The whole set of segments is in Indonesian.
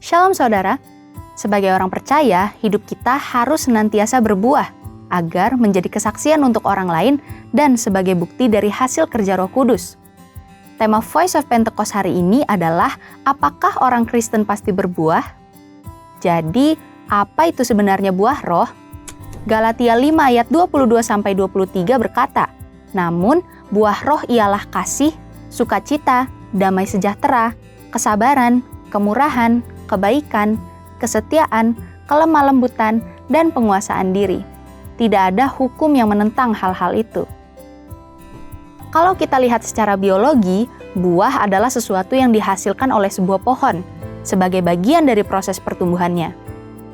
Shalom saudara, sebagai orang percaya, hidup kita harus senantiasa berbuah agar menjadi kesaksian untuk orang lain dan sebagai bukti dari hasil kerja Roh Kudus. Tema Voice of Pentecost hari ini adalah apakah orang Kristen pasti berbuah? Jadi, apa itu sebenarnya buah roh? Galatia 5 ayat 22-23 berkata, "Namun, buah roh ialah kasih, sukacita, damai sejahtera, kesabaran, kemurahan, kebaikan, kesetiaan, kelemah lembutan, dan penguasaan diri. Tidak ada hukum yang menentang hal-hal itu." Kalau kita lihat secara biologi, buah adalah sesuatu yang dihasilkan oleh sebuah pohon sebagai bagian dari proses pertumbuhannya.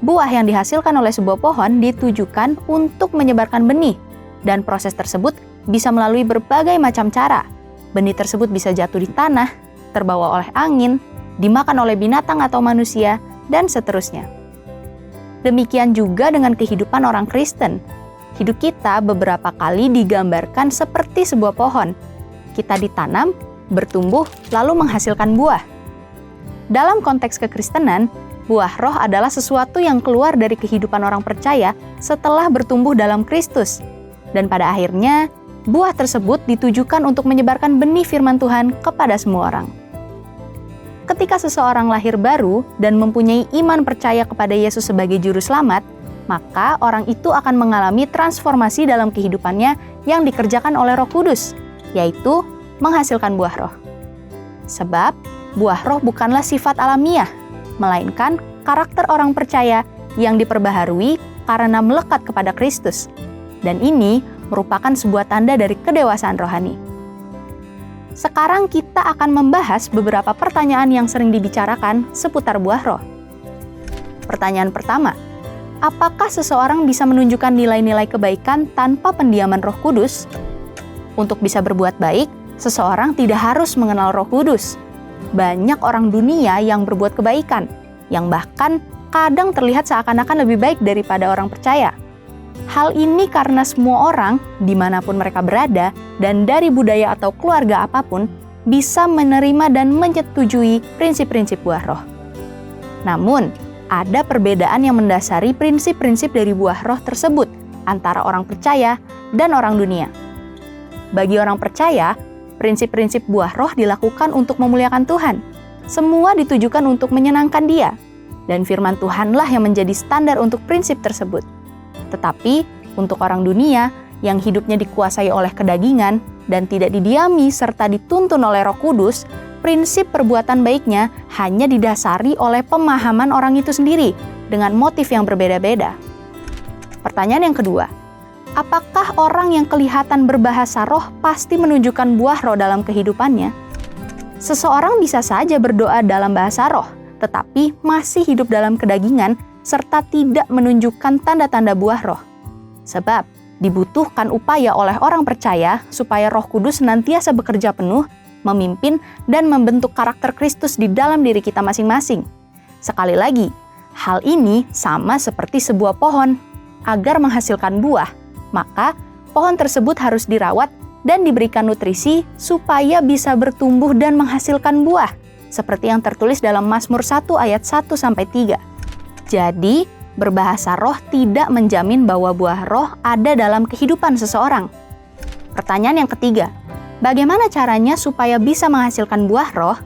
Buah yang dihasilkan oleh sebuah pohon ditujukan untuk menyebarkan benih, dan proses tersebut bisa melalui berbagai macam cara. Benih tersebut bisa jatuh di tanah, terbawa oleh angin, dimakan oleh binatang atau manusia, dan seterusnya. Demikian juga dengan kehidupan orang Kristen. Hidup kita beberapa kali digambarkan seperti sebuah pohon. Kita ditanam, bertumbuh, lalu menghasilkan buah. Dalam konteks kekristenan, buah roh adalah sesuatu yang keluar dari kehidupan orang percaya setelah bertumbuh dalam Kristus. Dan pada akhirnya, buah tersebut ditujukan untuk menyebarkan benih firman Tuhan kepada semua orang. Ketika seseorang lahir baru dan mempunyai iman percaya kepada Yesus sebagai juru selamat, maka orang itu akan mengalami transformasi dalam kehidupannya yang dikerjakan oleh Roh Kudus, yaitu menghasilkan buah roh. Sebab, buah roh bukanlah sifat alamiah, melainkan karakter orang percaya yang diperbaharui karena melekat kepada Kristus. Dan ini merupakan sebuah tanda dari kedewasaan rohani. Sekarang kita akan membahas beberapa pertanyaan yang sering dibicarakan seputar buah roh. Pertanyaan pertama, apakah seseorang bisa menunjukkan nilai-nilai kebaikan tanpa pendiaman Roh Kudus? Untuk bisa berbuat baik, seseorang tidak harus mengenal Roh Kudus. Banyak orang dunia yang berbuat kebaikan, yang bahkan kadang terlihat seakan-akan lebih baik daripada orang percaya. Hal ini karena semua orang, dimanapun mereka berada, dan dari budaya atau keluarga apapun, bisa menerima dan menyetujui prinsip-prinsip buah roh. Namun, ada perbedaan yang mendasari prinsip-prinsip dari buah roh tersebut antara orang percaya dan orang dunia. Bagi orang percaya, prinsip-prinsip buah roh dilakukan untuk memuliakan Tuhan. Semua ditujukan untuk menyenangkan Dia, dan firman Tuhanlah yang menjadi standar untuk prinsip tersebut. Tetapi, untuk orang dunia yang hidupnya dikuasai oleh kedagingan dan tidak didiami serta dituntun oleh Roh Kudus, prinsip perbuatan baiknya hanya didasari oleh pemahaman orang itu sendiri dengan motif yang berbeda-beda. Pertanyaan yang kedua, apakah orang yang kelihatan berbahasa roh pasti menunjukkan buah roh dalam kehidupannya? Seseorang bisa saja berdoa dalam bahasa roh, tetapi masih hidup dalam kedagingan serta tidak menunjukkan tanda-tanda buah roh. Sebab, dibutuhkan upaya oleh orang percaya supaya Roh Kudus senantiasa bekerja penuh, memimpin, dan membentuk karakter Kristus di dalam diri kita masing-masing. Sekali lagi, hal ini sama seperti sebuah pohon. Agar menghasilkan buah, maka pohon tersebut harus dirawat dan diberikan nutrisi supaya bisa bertumbuh dan menghasilkan buah, seperti yang tertulis dalam Mazmur 1 ayat 1-3. Jadi, berbahasa roh tidak menjamin bahwa buah roh ada dalam kehidupan seseorang. Pertanyaan yang ketiga, bagaimana caranya supaya bisa menghasilkan buah roh?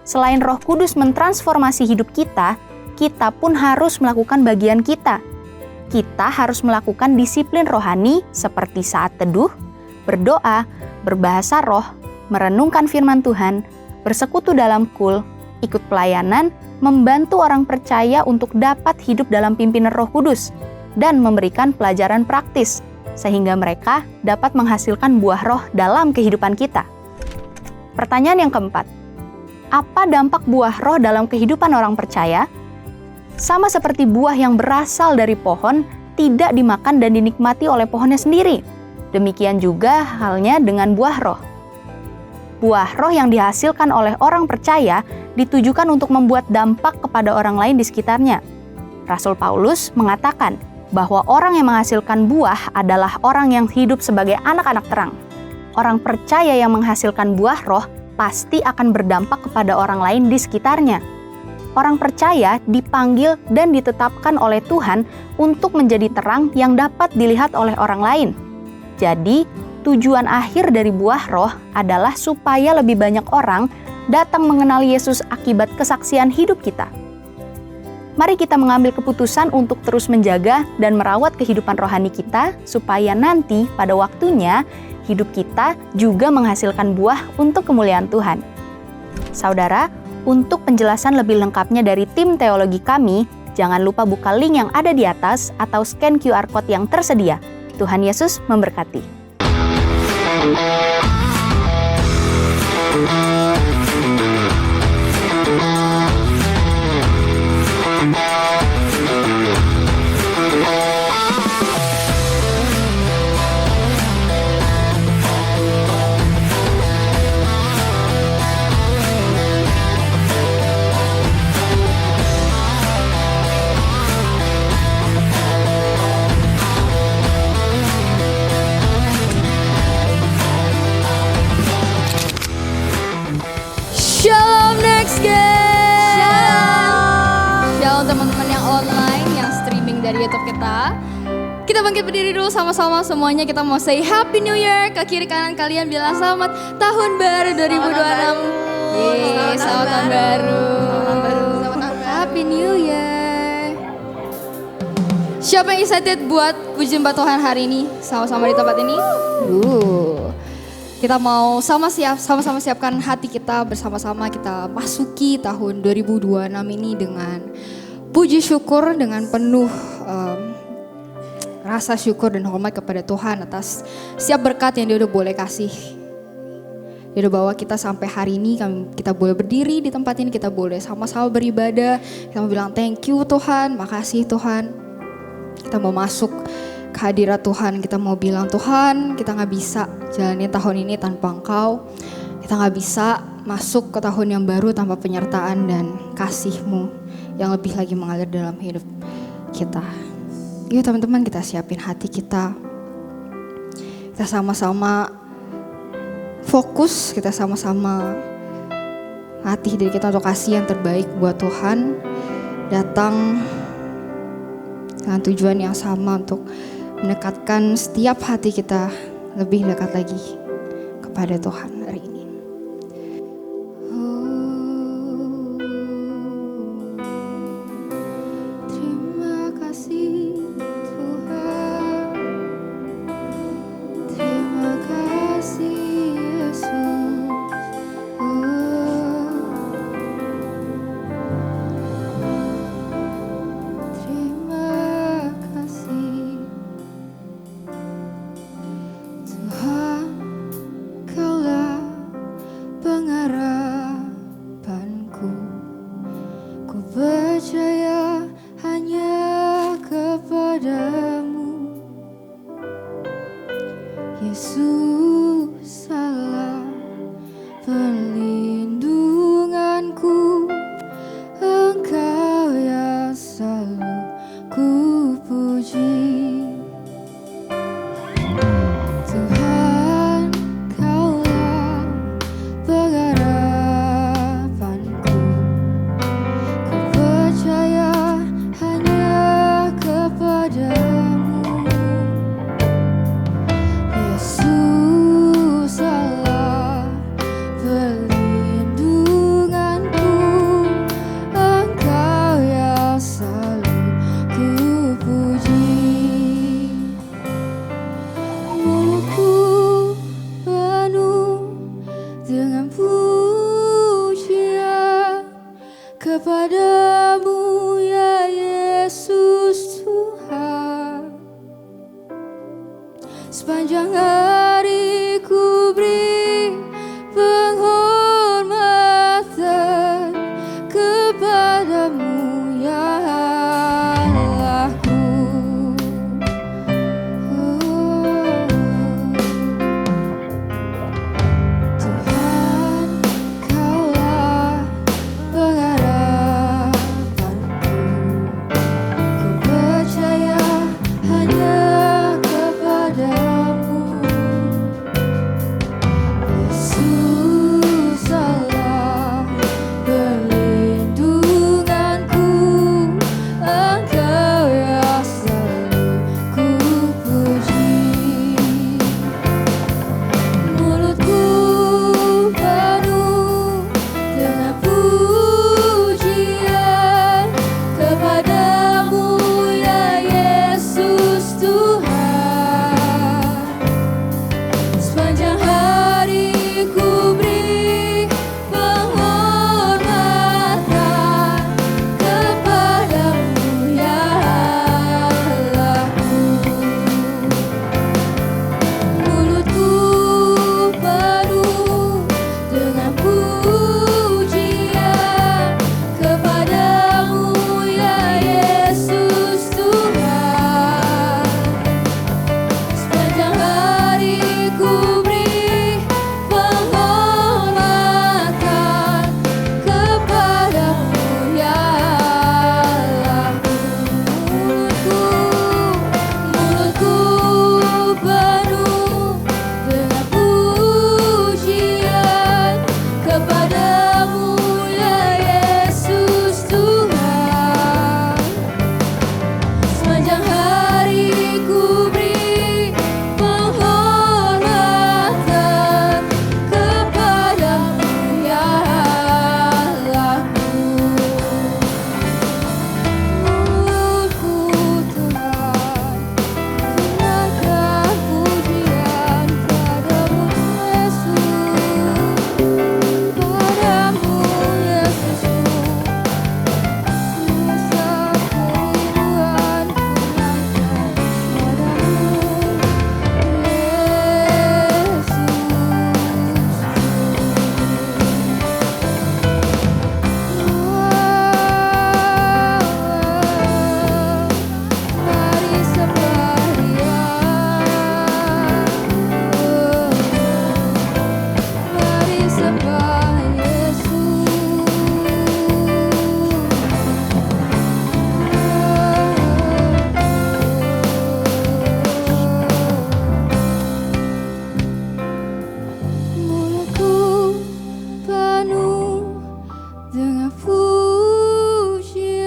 Selain Roh Kudus mentransformasi hidup kita, kita pun harus melakukan bagian kita. Kita harus melakukan disiplin rohani seperti saat teduh, berdoa, berbahasa roh, merenungkan firman Tuhan, bersekutu dalam kul, ikut pelayanan, membantu orang percaya untuk dapat hidup dalam pimpinan Roh Kudus, dan memberikan pelajaran praktis, sehingga mereka dapat menghasilkan buah roh dalam kehidupan kita. Pertanyaan yang keempat, apa dampak buah roh dalam kehidupan orang percaya? Sama seperti buah yang berasal dari pohon, tidak dimakan dan dinikmati oleh pohonnya sendiri. Demikian juga halnya dengan buah roh. Buah roh yang dihasilkan oleh orang percaya ditujukan untuk membuat dampak kepada orang lain di sekitarnya. Rasul Paulus mengatakan bahwa orang yang menghasilkan buah adalah orang yang hidup sebagai anak-anak terang. Orang percaya yang menghasilkan buah roh pasti akan berdampak kepada orang lain di sekitarnya. orang percaya dipanggil dan ditetapkan oleh Tuhan untuk menjadi terang yang dapat dilihat oleh orang lain. Jadi, tujuan akhir dari buah roh adalah supaya lebih banyak orang datang mengenal Yesus akibat kesaksian hidup kita. Mari kita mengambil keputusan untuk terus menjaga dan merawat kehidupan rohani kita, supaya nanti pada waktunya hidup kita juga menghasilkan buah untuk kemuliaan Tuhan. Saudara, untuk penjelasan lebih lengkapnya dari tim teologi kami, jangan lupa buka link yang ada di atas atau scan QR Code yang tersedia. Tuhan Yesus memberkati. Shalom Next Gen. Shalom teman-teman yang online, yang streaming dari YouTube kita. Kita bangkit berdiri dulu sama-sama semuanya. Kita mau say Happy New Year. Ke kiri kanan kalian bilang selamat tahun baru 2026. Selamat tahun baru. Happy New Year. Siapa yang excited buat pujian buat Tuhan hari ini? Sama-sama di tempat ini. Kita mau sama-sama siapkan hati kita, bersama-sama kita masuki tahun 2026 ini dengan puji syukur, dengan penuh rasa syukur dan hormat kepada Tuhan atas setiap berkat yang Dia udah boleh kasih. Dia udah bawa kita sampai hari ini, kita boleh berdiri di tempat ini, kita boleh sama-sama beribadah. Kita mau bilang thank you Tuhan, makasih Tuhan. Kita mau masuk kehadirat Tuhan, kita mau bilang Tuhan, kita gak bisa jalanin tahun ini tanpa Engkau. Kita gak bisa masuk ke tahun yang baru tanpa penyertaan dan kasih-Mu yang lebih lagi mengalir dalam hidup kita. Yuk teman-teman, kita siapin hati kita. Kita sama-sama fokus, kita sama-sama latih diri kita untuk kasih yang terbaik buat Tuhan. Datang dengan tujuan yang sama untuk mendekatkan setiap hati kita lebih dekat lagi kepada Tuhan hari ini. Terima kasih Tuhan, terima kasih Yesus. Terima kasih Tuhan, Kaulah pengharapanku. Ku percaya hanya kepadamu, Yesus Allah perlindunganku. Engkau yang selalu ku puji. Tuhan, Kaulah pengharapanku. Ku percaya hanya kepadamu, Yesus Allah perlindunganku. Engkau yang selalu ku puji. Mulutku penuh dengan pujian kepadamu ya Yesus Tuhan. Sepanjang hari ku beri penghormatan kepadamu ya Allahku. Tuhan, Kaulah pengharapanku. pujian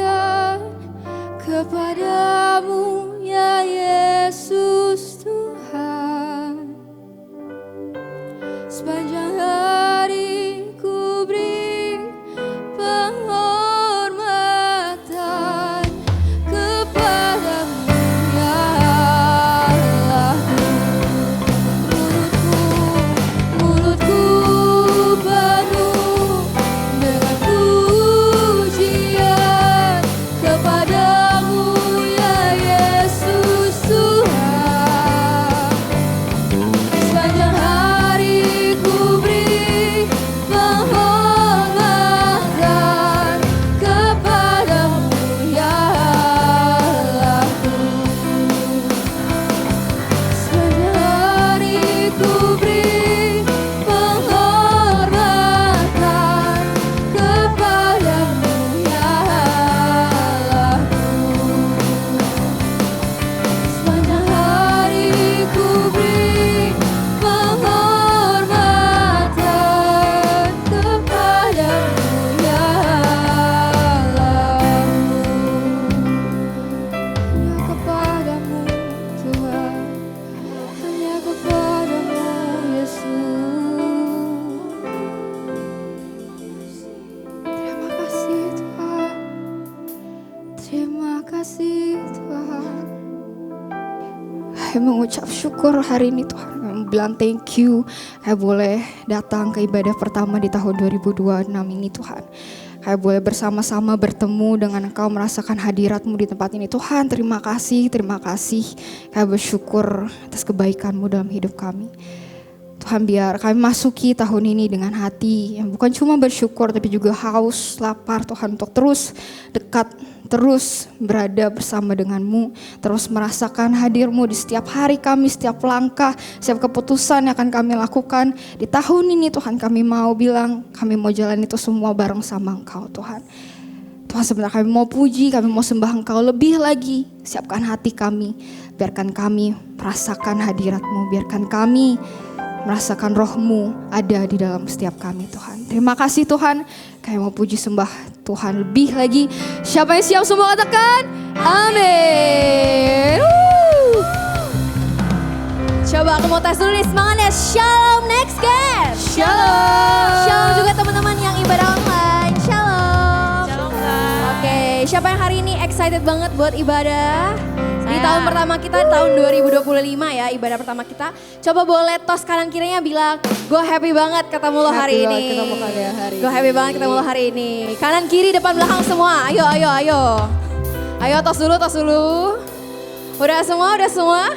kepadamu ya Yesus Tuhan. Sepanjang hari ku beri penghormatan kepadamu ya Allahku. Mulutku penuh dengan pujian kepadamu ya Yesus Tuhan. Sepanjang hari ku beri penghormatan kepadamu ya Allahku. Sepanjang hari ku beri penghormatan kepadamu ya Allahku. Sepanjang hari ku beri penghormatan kepadamu ya Allahku. Hanya kepadamu Tuhan, hanya kepadamu Yesus. Terima kasih Tuhan, terima kasih Tuhan. Saya mengucap syukur hari ini Tuhan. Saya bilang thank you. Saya boleh datang ke ibadah pertama di tahun 2026 ini Tuhan. Saya boleh bersama-sama bertemu dengan Engkau, merasakan hadirat-Mu di tempat ini. Tuhan, terima kasih, terima kasih. Saya bersyukur atas kebaikan-Mu dalam hidup kami. Tuhan, biar kami masuki tahun ini dengan hati yang bukan cuma bersyukur tapi juga haus, lapar Tuhan, untuk terus dekat, terus berada bersama dengan-Mu, terus merasakan hadir-Mu di setiap hari kami, setiap langkah, setiap keputusan yang akan kami lakukan di tahun ini. Tuhan, kami mau bilang, kami mau jalan itu semua bareng sama Engkau Tuhan. Tuhan, sebenarnya kami mau puji, kami mau sembah Engkau lebih lagi. Siapkan hati kami, biarkan kami merasakan hadirat-Mu, biarkan kami merasakan roh-Mu ada di dalam setiap kami Tuhan. Terima kasih Tuhan, kami mau puji sembah Tuhan lebih lagi. Siapa yang siap semua katakan amin. Coba aku mau tes dulu nih semangatnya. Shalom Next Gen. Shalom. Shalom juga teman-teman yang ibadah online. Shalom. Shalom Kak. Oke, siapa yang hari ini excited banget buat ibadah? Di Saya. tahun pertama kita, tahun 2025 ya, ibadah pertama kita. Coba boleh tos kanan kirinya bilang, gue happy banget ketemu lo hari ini. Gue happy banget ketemu lo hari ini. Kanan kiri depan belakang semua. Ayo, ayo, ayo. Ayo tos dulu, tos dulu. Udah semua, udah semua?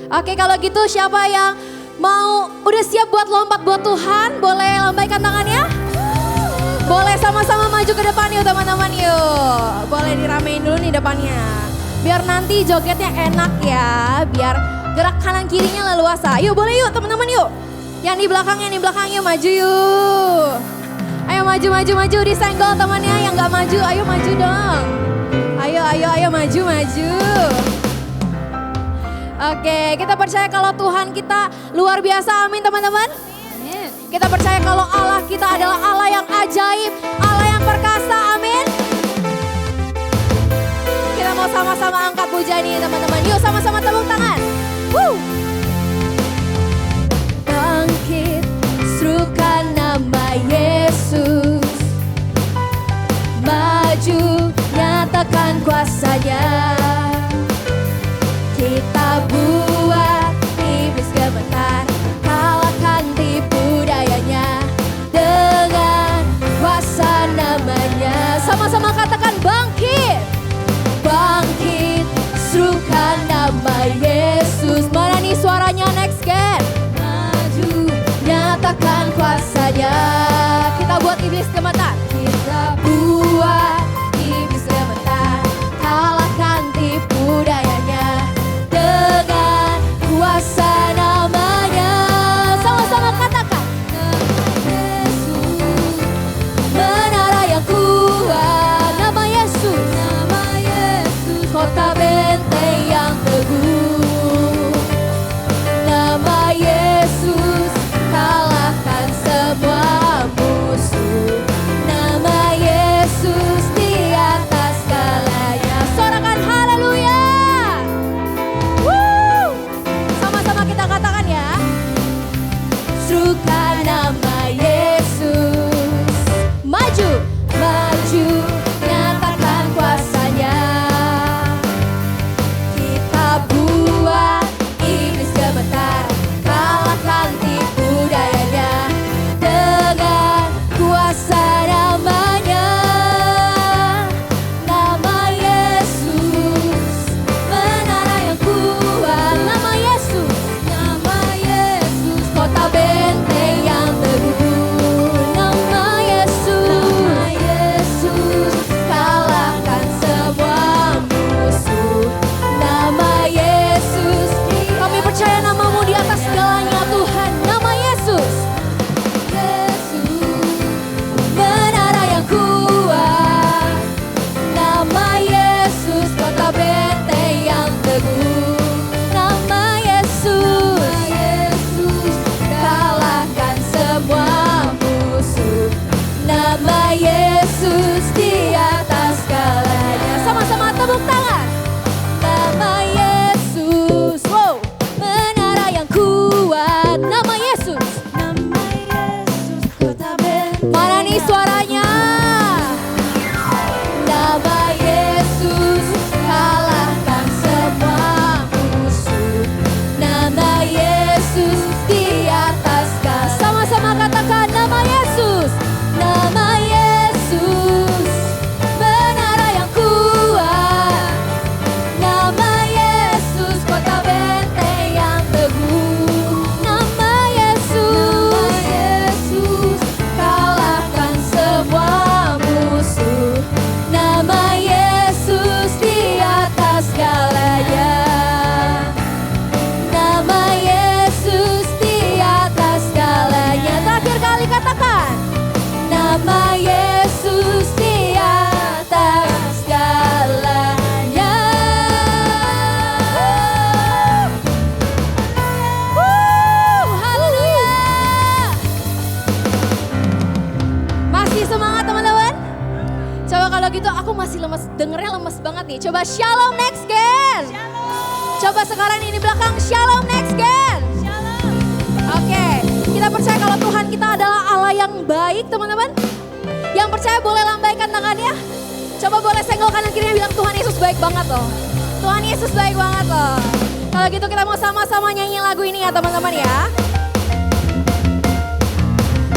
Oke, kalau gitu siapa yang mau udah siap buat lompat buat Tuhan? Boleh lambaikan tangannya? Boleh sama-sama maju ke depan yuk teman-teman yuk. Boleh diramein dulu nih depannya. Biar nanti jogetnya enak ya. Biar gerak kanan kirinya leluasa. Yuk boleh yuk teman-teman yuk. Yang di belakang yuk maju yuk. Ayo maju, maju, maju. Disenggol temannya yang gak maju. Ayo maju dong. Ayo, ayo, ayo maju, maju. Oke, kita percaya kalau Tuhan kita luar biasa, amin teman-teman. Kita percaya kalau Allah kita adalah Allah yang ajaib, Allah yang perkasa, amin. Kita mau sama-sama angkat pujian ini teman-teman. Yuk sama-sama tepuk tangan. Woo. Bangkit, serukan nama Yesus. Maju, nyatakan kuasanya. Kita buat iblis gemetar, kalahkan tipu dayanya dengan kuasa namanya. Sama-sama katakan bangkit, bangkit, serukan nama Yesus. Mana nih suaranya Next Gen? Maju, nyatakan kuasanya. Kita buat iblis gemetar, kita buat iblis gemetar, kalahkan tipu dayanya dengan kuasa namanya. Sama-sama katakan Yesus, menara yang kuat, nama Yesus, nama Yesus, kota benteng yang teguh, nama Yesus, kalahkan semua Kalau gitu aku masih lemes, dengernya lemes banget nih. Coba shalom next gen. Coba sekarang ini belakang shalom next gen. Oke, kita percaya kalau Tuhan kita adalah Allah yang baik teman-teman. Yang percaya boleh lambaikan tangannya. Coba boleh senggol kanan kirinya bilang Tuhan Yesus baik banget loh. Tuhan Yesus baik banget loh. Kalau gitu kita mau sama-sama nyanyi lagu ini ya teman-teman ya.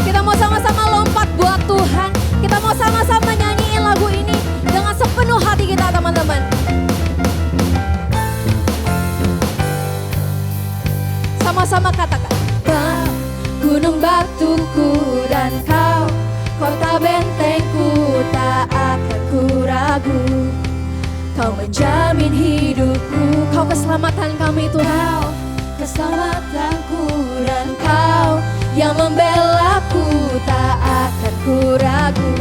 Kita mau sama-sama lompat buat Tuhan. Kita mau sama-sama nyanyiin lagu ini dengan sepenuh hati kita teman-teman. Sama-sama katakan. Gunung batuku dan kau, kota bentengku tak akan ku ragu. Kau menjamin hidupku, kau keselamatan kami Tuhan. Keselamatanku dan kau yang membelaku tak akan ku ragu.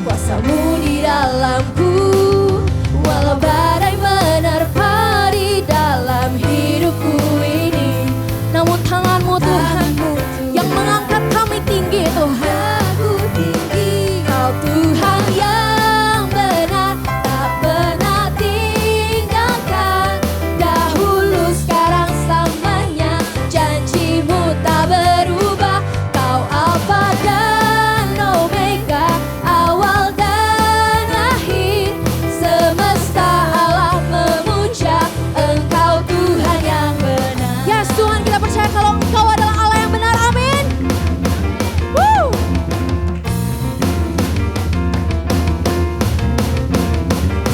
Kuasamu di dalamku, walau badai menerpa di dalam hidupku ini. Namun tanganmu Tuhan yang mengangkat kami tinggi Tuhan. Kau Tuhan yang benar, tak pernah tinggalkan. Dahulu sekarang selamanya, janjimu tak berubah. Kau Alfa dan Omega, awal dan akhir. Semesta alam memuja Engkau Tuhan yang benar. Yes Tuhan, kita percaya kalau Engkau adalah Allah yang benar, amin. Woo!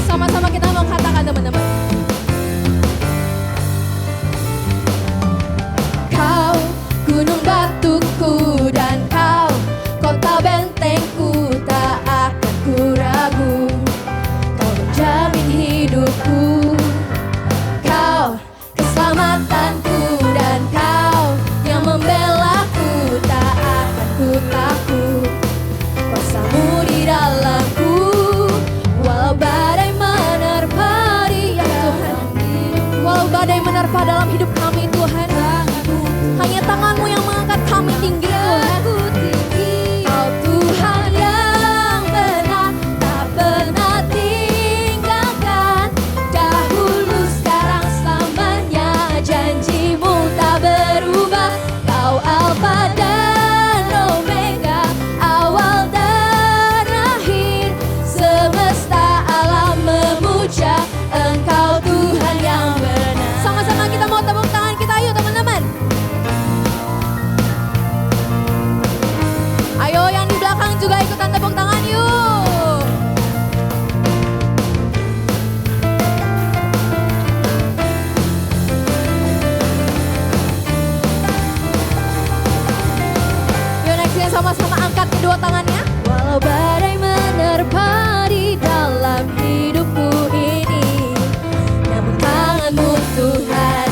Sama-sama kita mau katakan teman-teman. Kau gunung batuku dan kau kota bentengku tak akan ku ragu. Kau menjamin hidupku, kau keselamatanku dan kau yang membelaku tak akan ku takut. Kuasamu di dalamku, walau badai menerpa di Tuhan. Walau badai menerpa dalam hidup kami Tuhan, hanya tanganmu yang mengangkat kami tinggi Tuhan. Kau Tuhan yang benar, tak pernah tinggalkan. Dahulu sekarang selamanya, janjimu tak berubah. Kau Alfa dan Omega, awal dan akhir. Semesta alam memuja Engkau Tuhan yang benar. Sama-sama kita mau tepuk tangan kita, yuk teman-teman. Ayo yang di belakang juga ikutan tepuk tangan yuk. Yuk next yang sama-sama angkat kedua tangannya. Walau badai menerpa di dalam hidupku ini, namun tanganmu Tuhan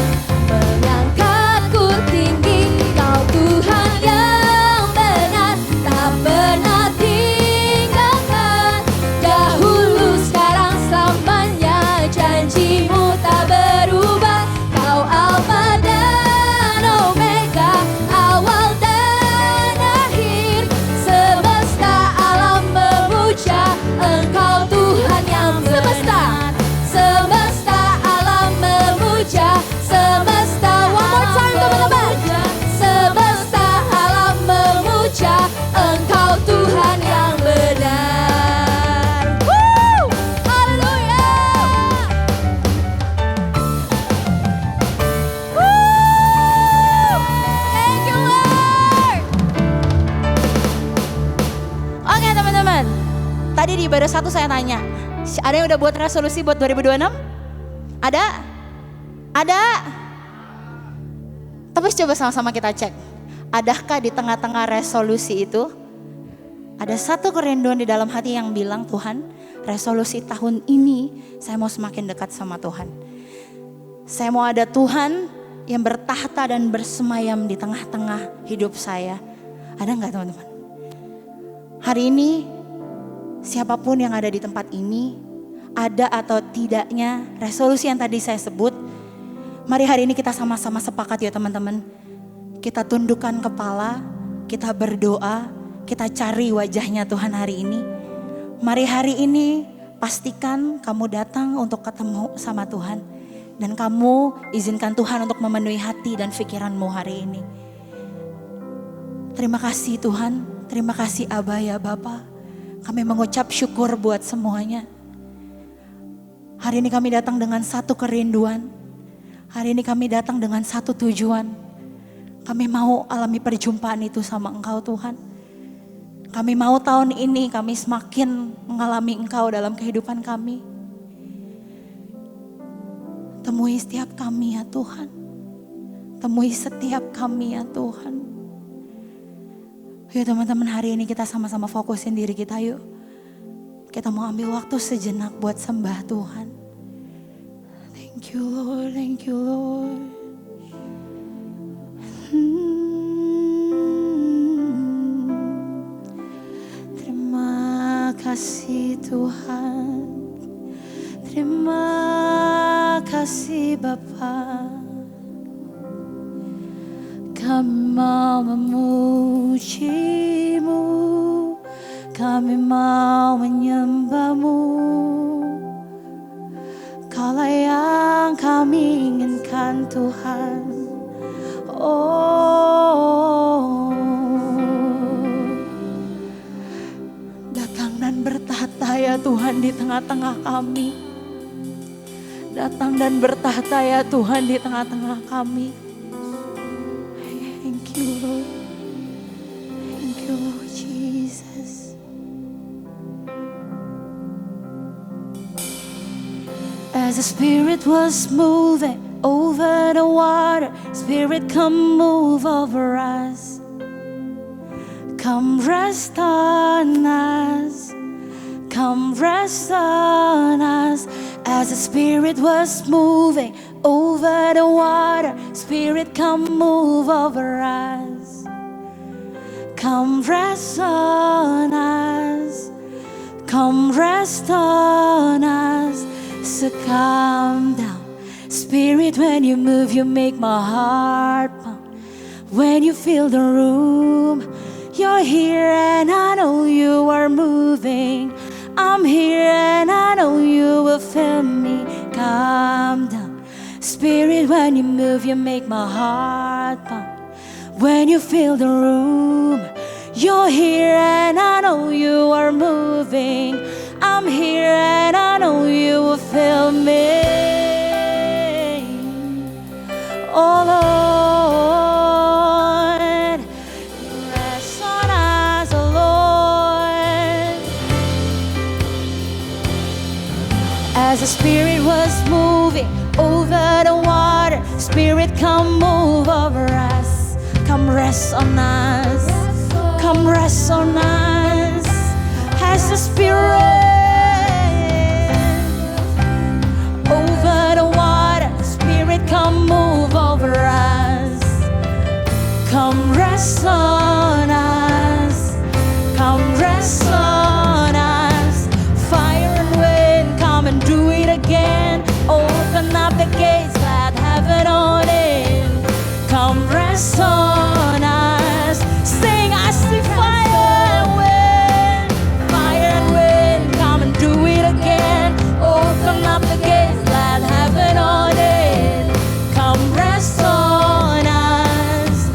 mengangkatku tinggi. Kau Tuhan yang benar, tak pernah tinggalkan. Dahulu sekarang selamanya, janjimu tak berubah. Kau Alfa dan Omega, awal dan akhir. Semesta alam memuja Engkau Tuhan yang benar. Semesta alam memuja, semesta one more time teman-teman. Semesta alam memuja Engkau Tuhan yang benar. Woo! Haleluya! Woo! Thank you Lord. Oke teman-teman, tadi di ibadah 1 saya tanya, ada yang udah buat resolusi buat 2026? Ada? Ada? Tapi coba sama-sama kita cek, adakah di tengah-tengah resolusi itu ada satu kerinduan di dalam hati yang bilang, Tuhan, resolusi tahun ini saya mau semakin dekat sama Tuhan. Saya mau ada Tuhan yang bertahta dan bersemayam di tengah-tengah hidup saya. Ada nggak teman-teman? Hari ini siapapun yang ada di tempat ini, ada atau tidaknya resolusi yang tadi saya sebut, mari hari ini kita sama-sama sepakat ya teman-teman. Kita tundukkan kepala, kita berdoa, kita cari wajahnya Tuhan hari ini. Mari hari ini pastikan kamu datang untuk ketemu sama Tuhan. Dan kamu izinkan Tuhan untuk memenuhi hati dan pikiranmu hari ini. Terima kasih Tuhan, terima kasih Aba ya Bapa. Kami mengucap syukur buat semuanya. Hari ini kami datang dengan satu kerinduan. Hari ini kami datang dengan satu tujuan. Kami mau alami perjumpaan itu sama Engkau Tuhan. Kami mau tahun ini kami semakin mengalami Engkau dalam kehidupan kami. Temui setiap kami ya Tuhan. Temui setiap kami ya Tuhan. Yuk teman-teman, hari ini kita sama-sama fokusin diri kita yuk. Kita mau ambil waktu sejenak buat sembah Tuhan. Thank you Lord, thank you Lord. Terima kasih Tuhan. Terima kasih Bapa. Kami mau memuji-Mu, kami mau menyembah-Mu. Kaulah yang kami inginkan Tuhan. Oh, datang dan bertahta ya Tuhan di tengah-tengah kami. Datang dan bertahta ya Tuhan di tengah-tengah kami. Thank you Lord. Thank you Lord Jesus. As the Spirit was moving over the water, Spirit come move over us. Come rest on us. Come rest on us. As the Spirit was moving over the water, Spirit come move over us. Come rest on us. Come rest on us. So calm down. Spirit, when you move, you make my heart pound. When you fill the room, you're here and I know you are moving. I'm here and I know you will fill me. Calm down. Spirit, when you move, you make my heart pound. When you fill the room, you're here and I know you are moving. I'm here and I know you will fill me. Oh Lord, rest on us, oh Lord. As the Spirit was moving over the water, Spirit come move over us. Come rest on us. Come rest on us. As the Spirit over the water, Spirit come move over us. Come rest on us. Come rest on us. Fire and wind, come and do it again. Open up the gates, let heaven on in. Come rest on us. Sing, I see fire and wind. Fire and wind, come and do it again. Open up the gates, let heaven on in. Come rest on us.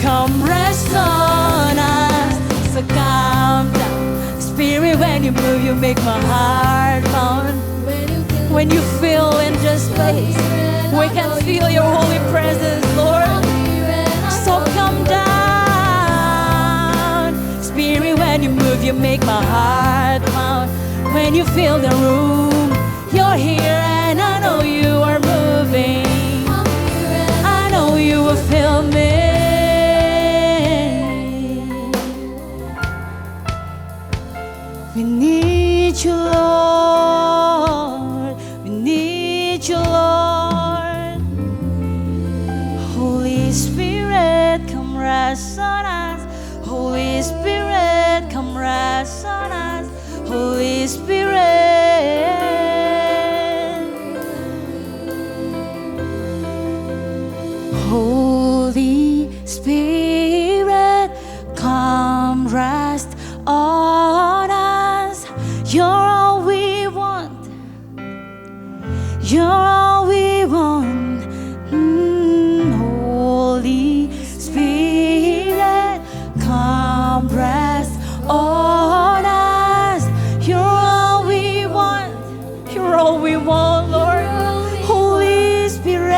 Come rest on us. So calm down. Spirit, when you move, you make my heart pound. When you feel in this place, we can feel your holy presence, Lord. So come down. Spirit, when you move, you make my heart pound. When you feel the room, you're here and I know you are moving. I know you will fill me. We need you, Lord. We need you, Lord. Holy Spirit, come rest on us. Holy Spirit, come rest on us. Holy Spirit. Holy Spirit, come rest on us. You're all we want. Holy Spirit, come rest on us. You're all we want. You're all we want, Lord. Holy Spirit.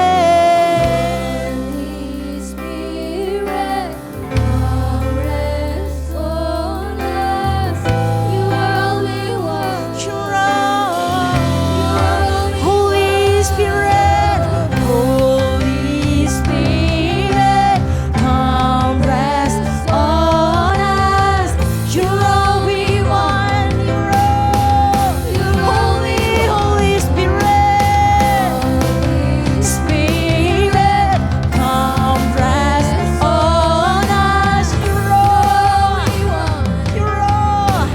You're all. Holy Spirit. Holy Spirit, come rest on us. You're all we want. You're all. Holy Spirit. Spirit, come rest on us. You're all. You're all.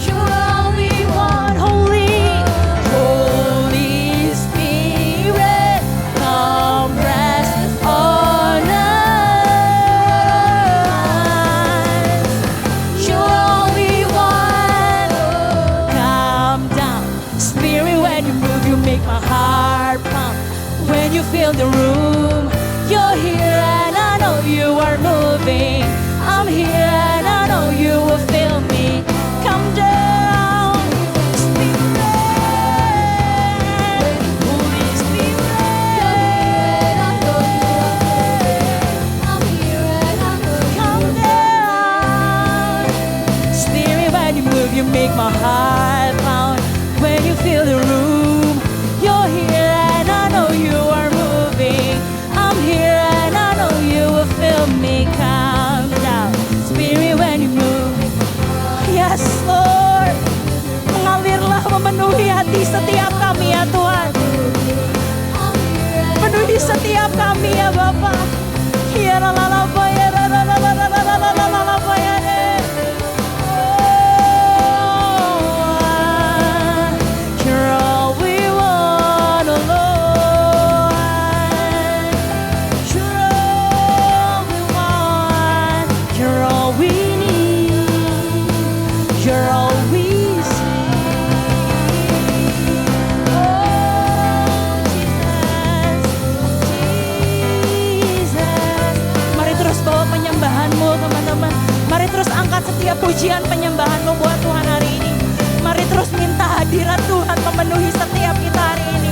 You're all we want. Holy Spirit, come rest on us. You're all we want. Come down, Spirit, when you move, you make my heart pump. When you fill the room, you're here and I know you are moving. I'm here and I know you will fill me. Come down, Spirit. Holy Spirit. Come down. Spirit, when you move, you make my heart pound. When you fill the room, you're here and I know you are moving. I'm here and I know you will fill me. Come down, Spirit, when you move. Yes, Lord. Mengalirlah memenuhi hati setiap kami ya Tuhan. Penuhi setiap kami ya Bapa. Ya la la la ba ya la la la la la la la la la la ba ya de. Oh, you're all we want, oh Lord. You're all we want. You're all we need. You're all we see. Oh, Jesus. Mari terus bawa penyembahanmu teman-teman. Mari terus angkat setiap pujian penyembahanmu buat Tuhan hari ini. Mari terus minta hadirat Tuhan memenuhi setiap kita hari ini.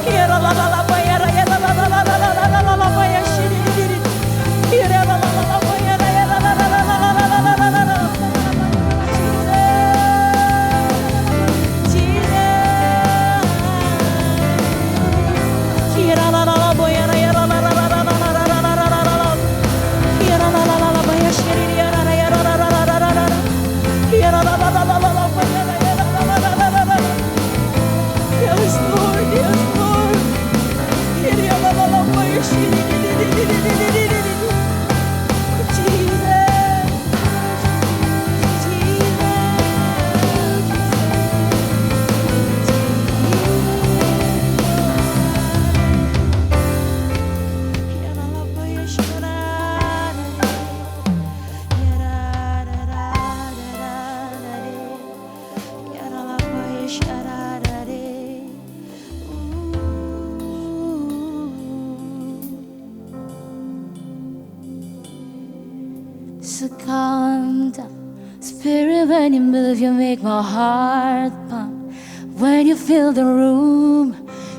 Ya la la la la ba ya la ya la la la la la la la la la la ba ya shiri diri. Ya la la la la la ba ya la ya la la la la la la la la la la la. Jesus. Ya la la la la ba ya la ya la la la la la la la la la la la la. Ya la la la la la ba ya shiri ya la ya la la la la la la la. Ya la la la la la la la ba ya la ya la la la la la la. Yes, Lord, yes, Lord. Ya la la la ba ya shiri diri diri diri diri diri. Jesus. So calm down, Spirit, when you move, you make my heart pump. When you fill the room,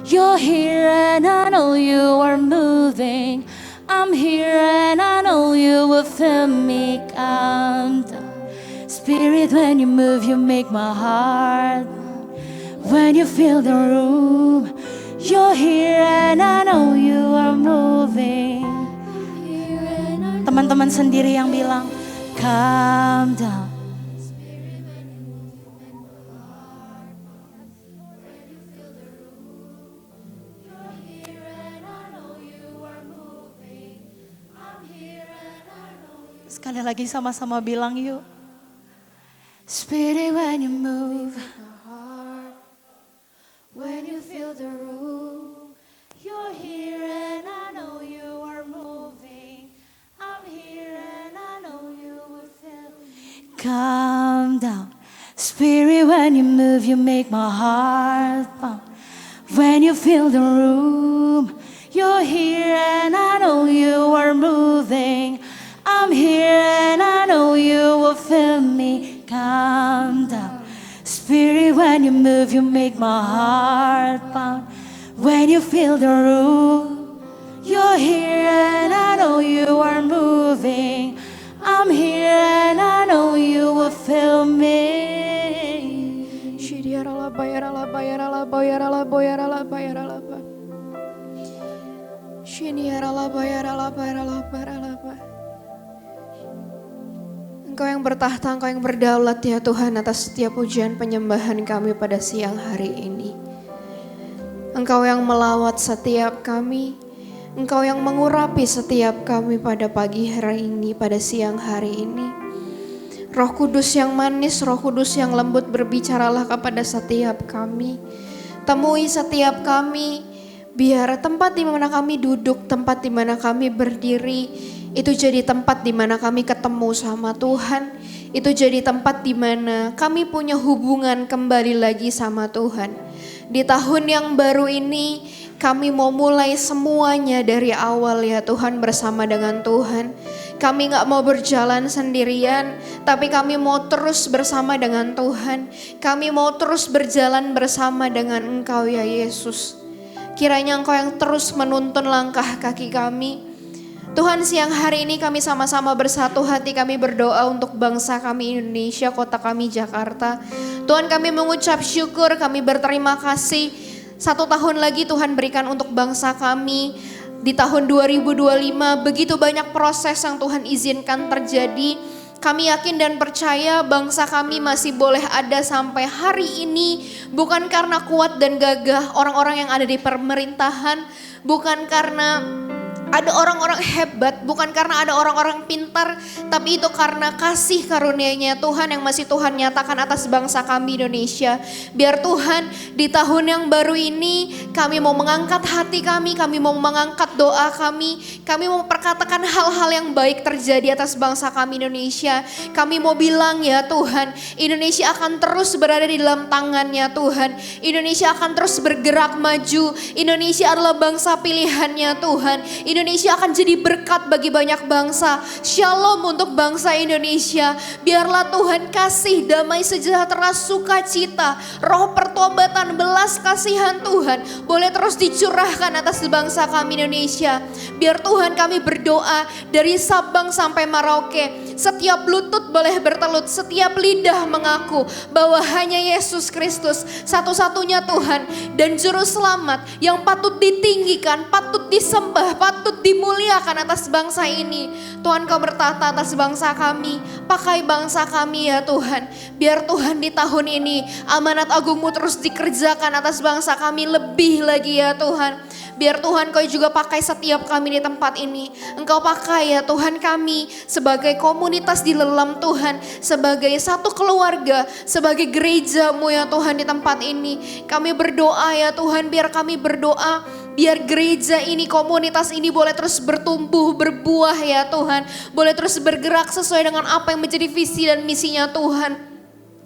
you're here and I know you are moving. I'm here and I know you will fill me. Calm down, Spirit, when you move, you make my heart pump. When you fill the room, you're here and I know you are moving. Teman-teman sendiri yang bilang, calm down. Sekali lagi sama-sama bilang yuk. Spirit, when you move, when you feel the room, you're here and I know you are moving. I'm here and I know you will feel. Calm down, Spirit, when you move, you make my heart pump. When you fill the room, you're here and I know you are moving. I'm here and I know you will fill me. Calm down. Spirit, when you move, you make my heart pound. When you fill the room, you're here and I know you are moving. I'm here and I know you will fill me. Engkau yang bertahta, Engkau yang berdaulat ya Tuhan atas setiap pujian penyembahan kami pada siang hari ini. Engkau yang melawat setiap kami, Engkau yang mengurapi setiap kami pada pagi hari ini, pada siang hari ini. Roh Kudus yang manis, Roh Kudus yang lembut, berbicaralah kepada setiap kami. Temui setiap kami, biar tempat di mana kami duduk, tempat di mana kami berdiri, itu jadi tempat di mana kami ketemu sama Tuhan. Itu jadi tempat di mana kami punya hubungan kembali lagi sama Tuhan. Di tahun yang baru ini, kami mau mulai semuanya dari awal ya Tuhan, bersama dengan Tuhan. Kami gak mau berjalan sendirian, tapi kami mau terus bersama dengan Tuhan. Kami mau terus berjalan bersama dengan Engkau ya Yesus. Kiranya Engkau yang terus menuntun langkah kaki kami. Tuhan, siang hari ini kami sama-sama bersatu hati, kami berdoa untuk bangsa kami Indonesia, kota kami Jakarta. Tuhan, kami mengucap syukur, kami berterima kasih. 1 tahun lagi Tuhan berikan untuk bangsa kami. Di tahun 2025 begitu banyak proses yang Tuhan izinkan terjadi. Kami yakin dan percaya bangsa kami masih boleh ada sampai hari ini. Bukan karena kuat dan gagah orang-orang yang ada di pemerintahan. Bukan karena ada orang-orang hebat, bukan karena ada orang-orang pintar, tapi itu karena kasih karunia-Nya Tuhan yang masih Tuhan nyatakan atas bangsa kami Indonesia. Biar Tuhan di tahun yang baru ini kami mau mengangkat hati kami mau mengangkat doa kami mau perkatakan hal-hal yang baik terjadi atas bangsa kami Indonesia. Kami mau bilang ya Tuhan, Indonesia akan terus berada di dalam tangan-Nya Tuhan. Indonesia akan terus bergerak maju. Indonesia adalah bangsa pilihan-Nya Tuhan. Indonesia akan jadi berkat bagi banyak bangsa. Shalom untuk bangsa Indonesia. Biarlah Tuhan kasih, damai sejahtera, sukacita, roh pertobatan, belas kasihan Tuhan boleh terus dicurahkan atas bangsa kami Indonesia. Biar Tuhan, kami berdoa dari Sabang sampai Merauke. Setiap lutut boleh bertelut, setiap lidah mengaku bahwa hanya Yesus Kristus satu-satunya Tuhan dan Juru Selamat yang patut ditinggikan, patut disembah, patut dimuliakan atas bangsa ini. Tuhan, Kau bertata atas bangsa kami, pakai bangsa kami ya Tuhan. Biar Tuhan di tahun ini amanat agungmu terus dikerjakan atas bangsa kami lebih lagi ya Tuhan. Biar Tuhan Kau juga pakai setiap kami di tempat ini. Engkau pakai ya Tuhan kami sebagai komunitas di dalam Tuhan, sebagai satu keluarga, sebagai gereja-Mu ya Tuhan di tempat ini. Kami berdoa ya Tuhan, biar kami berdoa, biar gereja ini, komunitas ini boleh terus bertumbuh, berbuah ya Tuhan. Boleh terus bergerak sesuai dengan apa yang menjadi visi dan misinya Tuhan.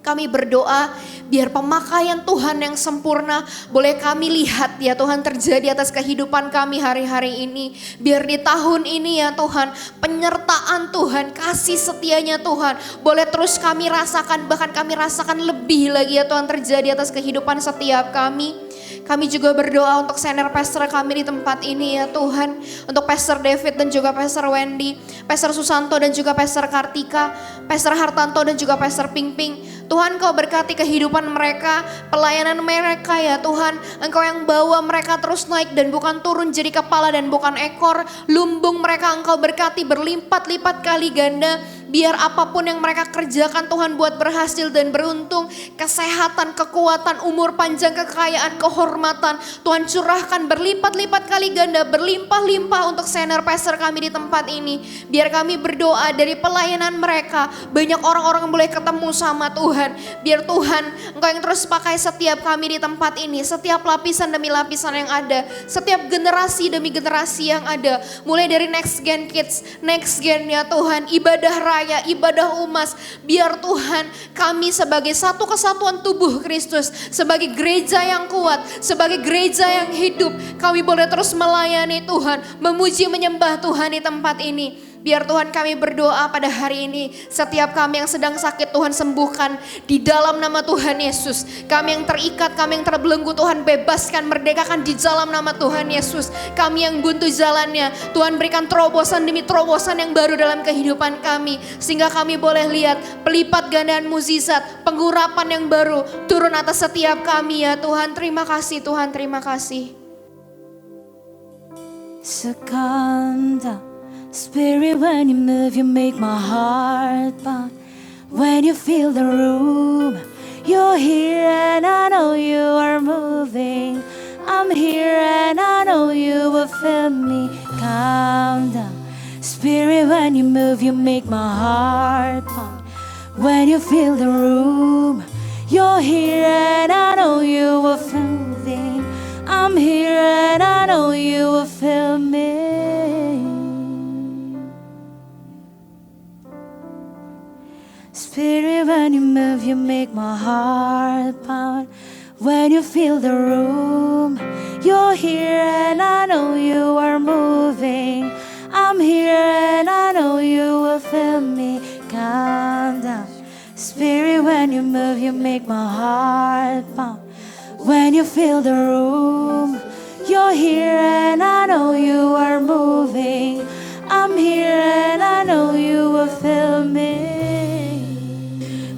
Kami berdoa biar pemakaian Tuhan yang sempurna boleh kami lihat ya Tuhan terjadi atas kehidupan kami hari-hari ini. Biar di tahun ini ya Tuhan penyertaan Tuhan, kasih setianya Tuhan boleh terus kami rasakan, bahkan kami rasakan lebih lagi ya Tuhan terjadi atas kehidupan setiap kami. Kami juga berdoa untuk senior pastor kami di tempat ini ya Tuhan. Untuk Pastor David dan juga Pastor Wendy, Pastor Susanto dan juga Pastor Kartika, Pastor Hartanto dan juga Pastor Pingping. Tuhan, Kau berkati kehidupan mereka, pelayanan mereka ya Tuhan. Engkau yang bawa mereka terus naik dan bukan turun jadi kepala dan bukan ekor. Lumbung mereka Engkau berkati berlipat-lipat kali ganda. Biar apapun yang mereka kerjakan Tuhan buat berhasil dan beruntung. Kesehatan, kekuatan, umur panjang, kekayaan, kehormatan Tuhan curahkan berlipat-lipat kali ganda, berlimpah-limpah untuk senior pastor kami di tempat ini. Biar kami berdoa dari pelayanan mereka banyak orang-orang yang boleh ketemu sama Tuhan. Biar Tuhan Engkau yang terus pakai setiap kami di tempat ini, setiap lapisan demi lapisan yang ada, setiap generasi demi generasi yang ada. Mulai dari next gen kids, next gen ya Tuhan, ibadah raya raya, ibadah umas. Biar Tuhan kami sebagai satu kesatuan tubuh Kristus, sebagai gereja yang kuat, sebagai gereja yang hidup, kami boleh terus melayani Tuhan, memuji menyembah Tuhan di tempat ini. Biar Tuhan kami berdoa pada hari ini, setiap kami yang sedang sakit Tuhan sembuhkan di dalam nama Tuhan Yesus. Kami yang terikat, kami yang terbelenggu Tuhan bebaskan, merdekakan di dalam nama Tuhan Yesus. Kami yang buntu jalannya, Tuhan berikan terobosan demi terobosan yang baru dalam kehidupan kami. Sehingga kami boleh lihat pelipat gandaan mukjizat, pengurapan yang baru turun atas setiap kami ya Tuhan. Terima kasih Tuhan, terima kasih. Sekanda Spirit, when you move, you make my heart pound. When you feel the room, you're here and I know you are moving. I'm here and I know you will feel me. Calm down. Spirit, when you move, you make my heart pound. When you feel the room, you're here and I know you will feel me. I'm here and I know you will feel me. Spirit, when you move, you make my heart pound. When you feel the room, you're here and I know you are moving. I'm here and I know you will feel me. Calm down. Spirit, when you move, you make my heart pound. When you feel the room, you're here and I know you are moving. I'm here and I know you will feel me.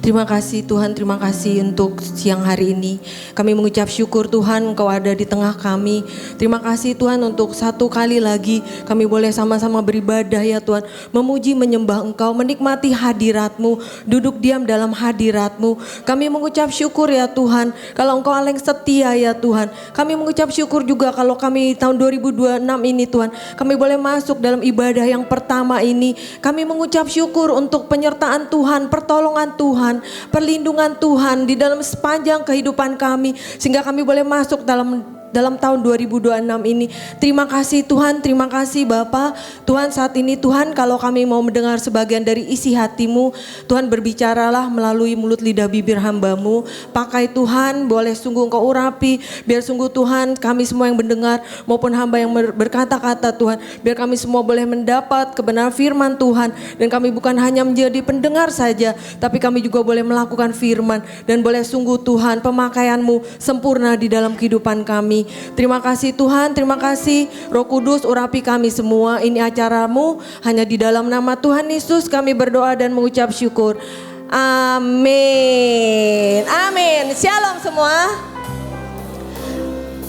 Terima kasih Tuhan, terima kasih untuk siang hari ini. Kami mengucap syukur Tuhan Engkau ada di tengah kami. Terima kasih Tuhan untuk satu kali lagi kami boleh sama-sama beribadah ya Tuhan. Memuji menyembah Engkau, menikmati hadirat-Mu, duduk diam dalam hadirat-Mu. Kami mengucap syukur ya Tuhan kalau Engkau Allah yang setia ya Tuhan. Kami mengucap syukur juga kalau kami tahun 2026 ini Tuhan, kami boleh masuk dalam ibadah yang pertama ini. Kami mengucap syukur untuk penyertaan Tuhan, pertolongan Tuhan, perlindungan Tuhan di dalam sepanjang kehidupan kami sehingga kami boleh masuk dalam tahun 2026 ini. Terima kasih Tuhan, terima kasih Bapa. Tuhan saat ini Tuhan kalau kami mau mendengar sebagian dari isi hati-Mu, Tuhan berbicaralah melalui mulut lidah bibir hamba-Mu. Pakai Tuhan, boleh sungguh Engkau urapi, biar sungguh Tuhan kami semua yang mendengar maupun hamba yang berkata-kata Tuhan, biar kami semua boleh mendapat kebenaran firman Tuhan. Dan kami bukan hanya menjadi pendengar saja, tapi kami juga boleh melakukan firman. Dan boleh sungguh Tuhan pemakaian-Mu sempurna di dalam kehidupan kami. Terima kasih Tuhan, terima kasih Roh Kudus urapi kami semua. Ini acara-Mu hanya di dalam nama Tuhan Yesus kami berdoa dan mengucap syukur. Amin. Amin. Shalom semua.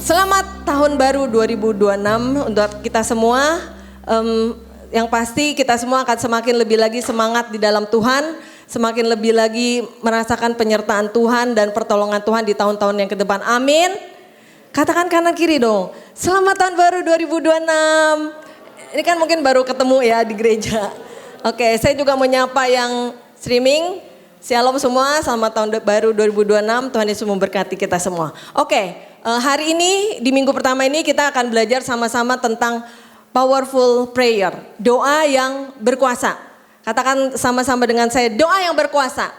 Selamat tahun baru 2026 untuk kita semua. Yang pasti kita semua akan semakin lebih lagi semangat di dalam Tuhan, semakin lebih lagi merasakan penyertaan Tuhan dan pertolongan Tuhan di tahun-tahun yang ke depan. Amin. Katakan kanan kiri dong. Selamat tahun baru 2026. Ini kan mungkin baru ketemu ya di gereja. Oke, saya juga mau nyapa yang streaming. Shalom semua, selamat tahun baru 2026. Tuhan Yesus memberkati kita semua. Oke, hari ini di minggu pertama ini kita akan belajar sama-sama tentang powerful prayer. Doa yang berkuasa. Katakan sama-sama dengan saya, doa yang berkuasa.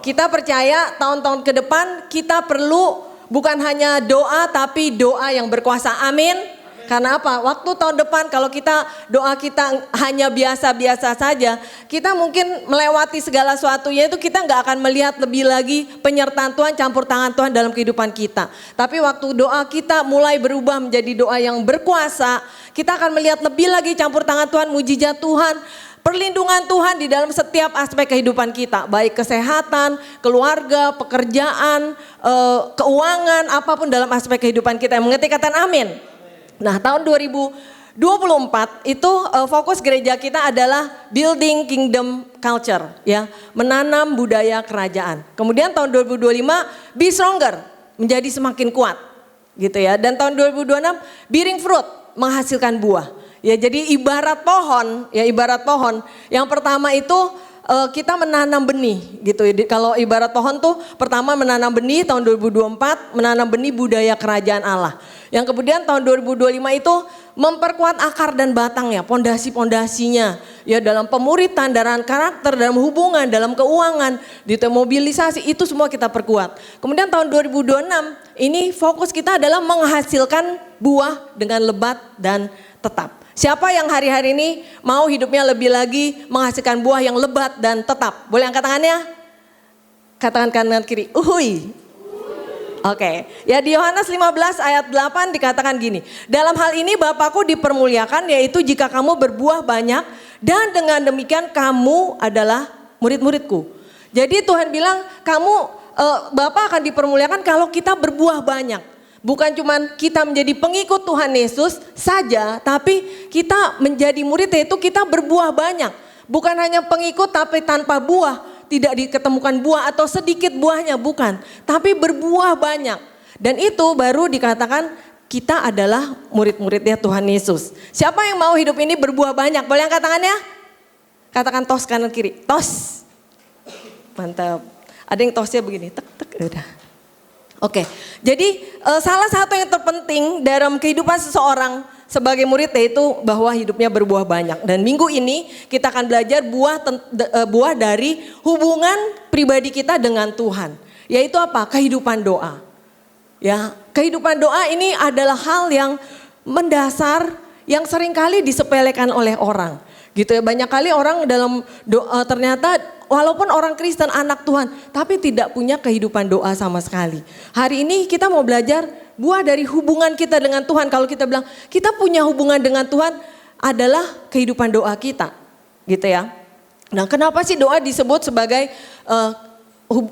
Kita percaya tahun-tahun ke depan kita perlu bukan hanya doa tapi doa yang berkuasa. Amin. Karena apa? Waktu tahun depan kalau doa kita hanya biasa-biasa saja, kita mungkin melewati segala sesuatunya itu kita nggak akan melihat lebih lagi penyertaan Tuhan, campur tangan Tuhan dalam kehidupan kita. Tapi waktu doa kita mulai berubah menjadi doa yang berkuasa, kita akan melihat lebih lagi campur tangan Tuhan, mujizat Tuhan, perlindungan Tuhan di dalam setiap aspek kehidupan kita, baik kesehatan, keluarga, pekerjaan, keuangan, apapun dalam aspek kehidupan kita. Yang mengerti katakan amin. Nah, tahun 2024 itu fokus gereja kita adalah building kingdom culture, ya, menanam budaya kerajaan. Kemudian tahun 2025 be stronger, menjadi semakin kuat, gitu ya. Dan tahun 2026 bearing fruit, menghasilkan buah. Ya, jadi ibarat pohon, ya ibarat pohon. Yang pertama itu kita menanam benih gitu. Kalau ibarat pohon tuh pertama menanam benih tahun 2024, menanam benih budaya kerajaan Allah. Yang kemudian tahun 2025 itu memperkuat akar dan batangnya, pondasi-pondasinya. Ya dalam pemuritan, dalam karakter, dalam hubungan, dalam keuangan, di mobilisasi itu semua kita perkuat. Kemudian tahun 2026 ini fokus kita adalah menghasilkan buah dengan lebat dan tetap. Siapa yang hari-hari ini mau hidupnya lebih lagi menghasilkan buah yang lebat dan tetap? Boleh angkat tangannya? Katakan kanan kiri, uhui. Oke, ya di Yohanes 15 ayat 8 dikatakan gini. Dalam hal ini Bapakku dipermuliakan, yaitu jika kamu berbuah banyak dan dengan demikian kamu adalah murid-muridku. Jadi Tuhan bilang Bapa akan dipermuliakan kalau kita berbuah banyak. Bukan cuma kita menjadi pengikut Tuhan Yesus saja, tapi kita menjadi murid yaitu kita berbuah banyak. Bukan hanya pengikut tapi tanpa buah, tidak diketemukan buah atau sedikit buahnya, bukan. Tapi berbuah banyak. Dan itu baru dikatakan kita adalah murid-muridnya Tuhan Yesus. Siapa yang mau hidup ini berbuah banyak? Boleh angkat tangannya? Katakan tos kanan kiri, tos. Mantap. Ada yang tosnya begini, tek tek, udah. Oke, jadi salah satu yang terpenting dalam kehidupan seseorang sebagai murid yaitu bahwa hidupnya berbuah banyak. Dan minggu ini kita akan belajar buah dari hubungan pribadi kita dengan Tuhan. Yaitu apa? Kehidupan doa. Ya, kehidupan doa ini adalah hal yang mendasar yang seringkali disepelekan oleh orang. Gitu ya, banyak kali orang dalam doa ternyata walaupun orang Kristen anak Tuhan tapi tidak punya kehidupan doa sama sekali. Hari ini kita mau belajar buah dari hubungan kita dengan Tuhan. Kalau kita bilang kita punya hubungan dengan Tuhan adalah kehidupan doa kita. Gitu ya. Nah, kenapa sih doa disebut sebagai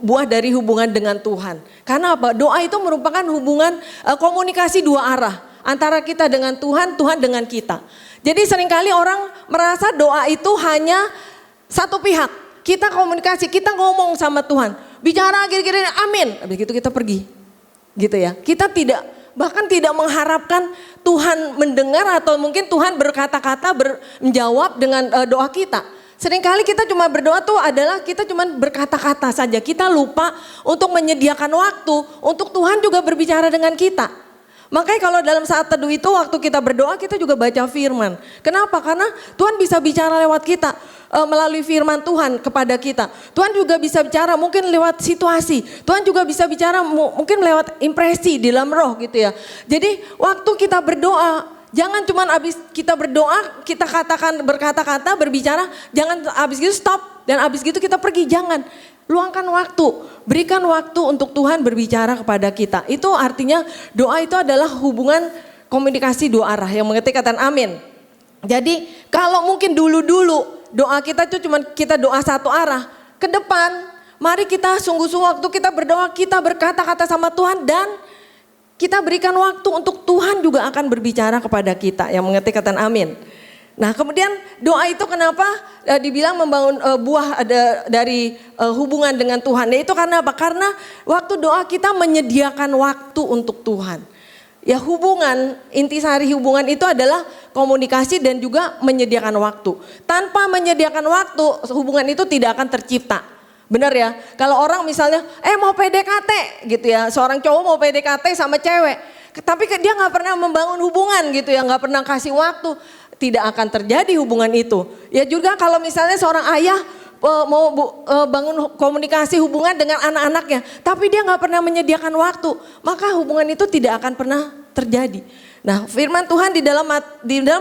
buah dari hubungan dengan Tuhan? Karena apa? Doa itu merupakan hubungan komunikasi dua arah antara kita dengan Tuhan, Tuhan dengan kita. Jadi seringkali orang merasa doa itu hanya satu pihak. Kita komunikasi, kita ngomong sama Tuhan. Bicara gini-gini, amin. Habis itu kita pergi. Gitu ya. Kita bahkan tidak mengharapkan Tuhan mendengar atau mungkin Tuhan berkata-kata menjawab dengan doa kita. Seringkali kita cuma berdoa tuh adalah kita cuma berkata-kata saja. Kita lupa untuk menyediakan waktu untuk Tuhan juga berbicara dengan kita. Makanya kalau dalam saat teduh itu waktu kita berdoa kita juga baca firman. Kenapa? Karena Tuhan bisa bicara lewat kita. Melalui firman Tuhan kepada kita. Tuhan juga bisa bicara mungkin lewat situasi. Tuhan juga bisa bicara mungkin lewat impresi di dalam roh gitu ya. Jadi waktu kita berdoa, jangan cuma habis kita berdoa, kita katakan berkata-kata, berbicara, jangan habis gitu stop dan habis gitu kita pergi, jangan. Luangkan waktu, berikan waktu untuk Tuhan berbicara kepada kita. Itu artinya doa itu adalah hubungan komunikasi dua arah yang mengerti kata amin. Jadi kalau mungkin dulu-dulu doa kita itu cuma kita doa satu arah. Ke depan mari kita sungguh-sungguh waktu kita berdoa, kita berkata-kata sama Tuhan dan kita berikan waktu untuk Tuhan juga akan berbicara kepada kita yang mengerti kata amin. Nah kemudian doa itu kenapa dibilang membangun buah dari hubungan dengan Tuhan. Itu karena apa? Karena waktu doa kita menyediakan waktu untuk Tuhan. Ya hubungan, intisari hubungan itu adalah komunikasi dan juga menyediakan waktu. Tanpa menyediakan waktu hubungan itu tidak akan tercipta. Benar ya? Kalau orang misalnya mau PDKT gitu ya. Seorang cowok mau PDKT sama cewek. Tapi dia gak pernah membangun hubungan gitu ya. Gak pernah kasih waktu. Tidak akan terjadi hubungan itu. Ya juga kalau misalnya seorang ayah mau bangun komunikasi hubungan dengan anak-anaknya, tapi dia nggak pernah menyediakan waktu, maka hubungan itu tidak akan pernah terjadi. Nah, firman Tuhan di dalam